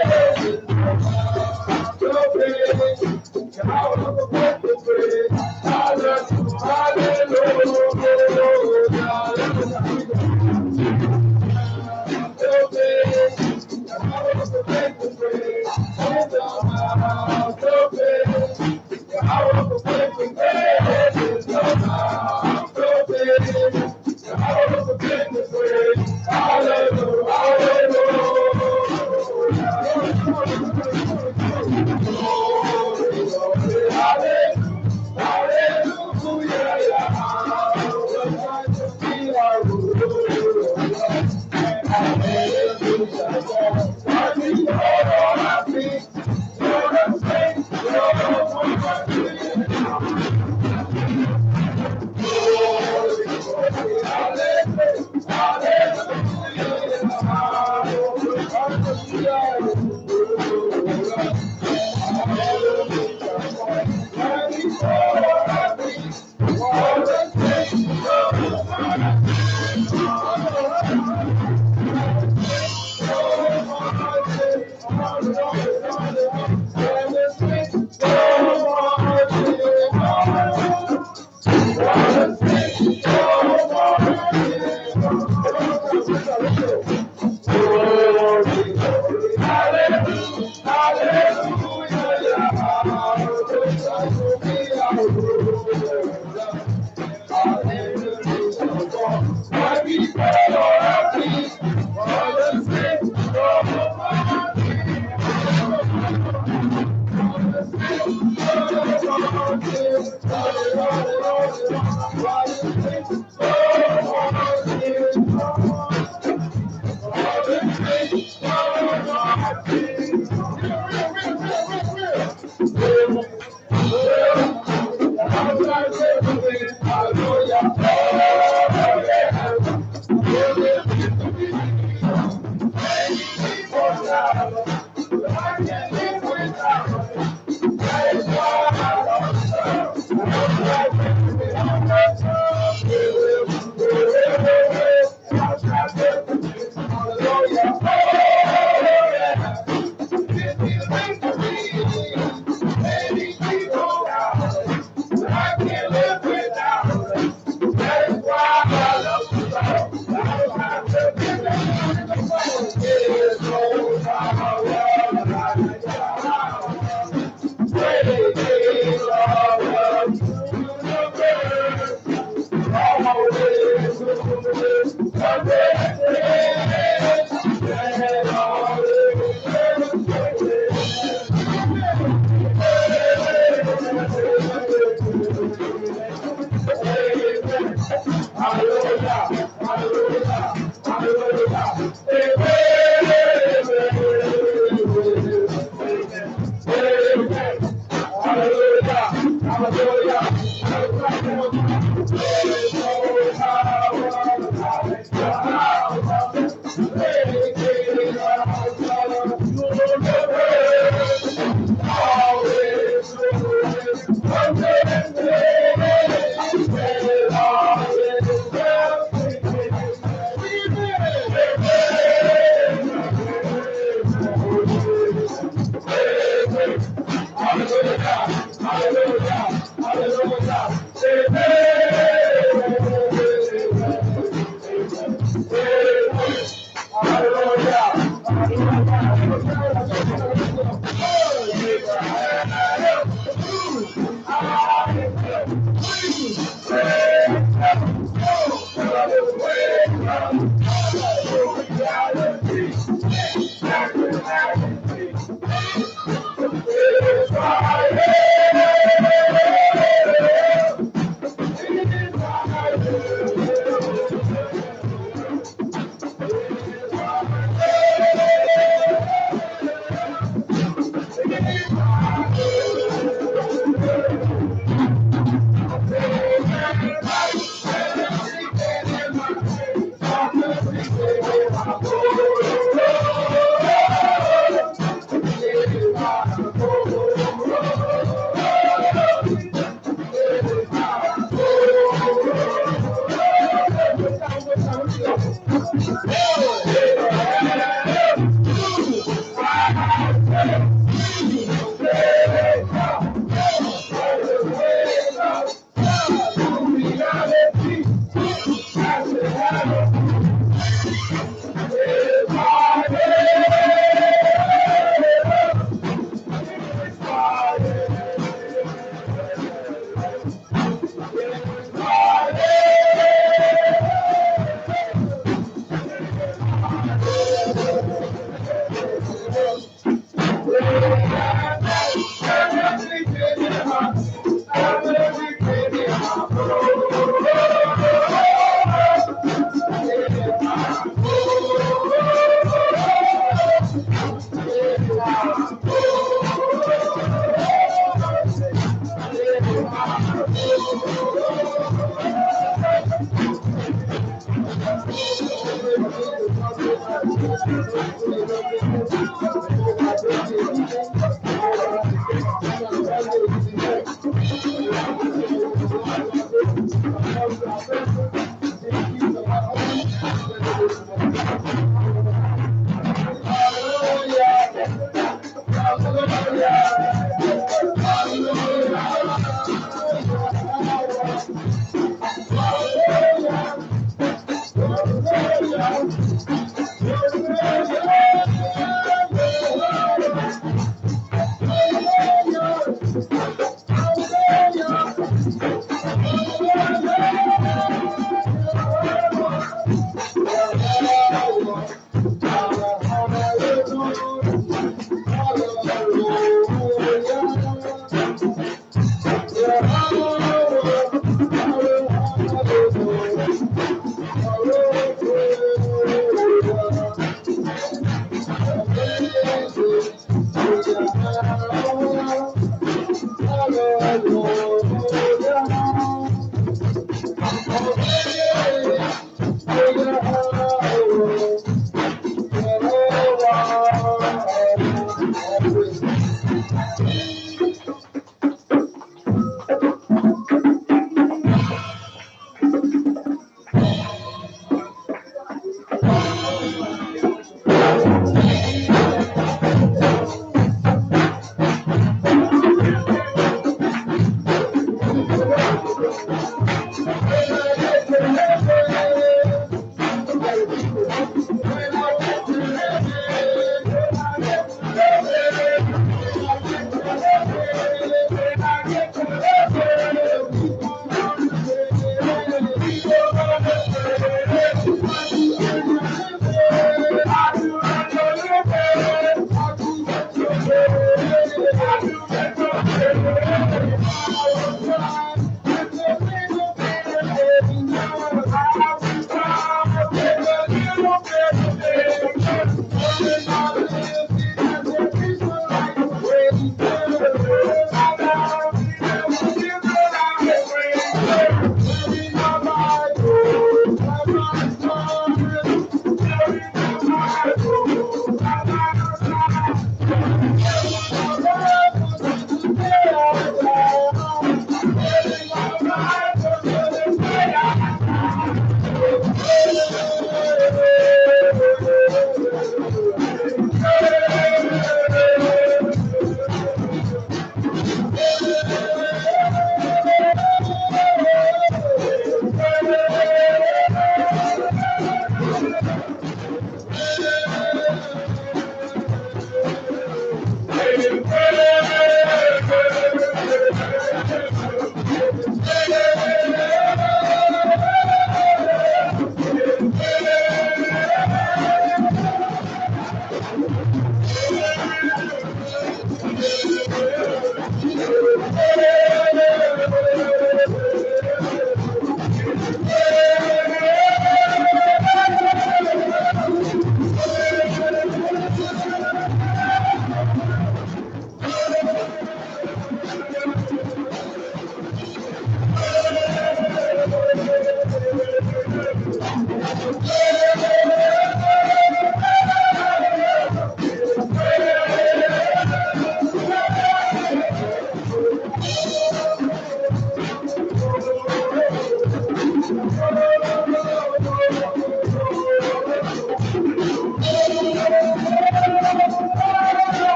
Nazareth.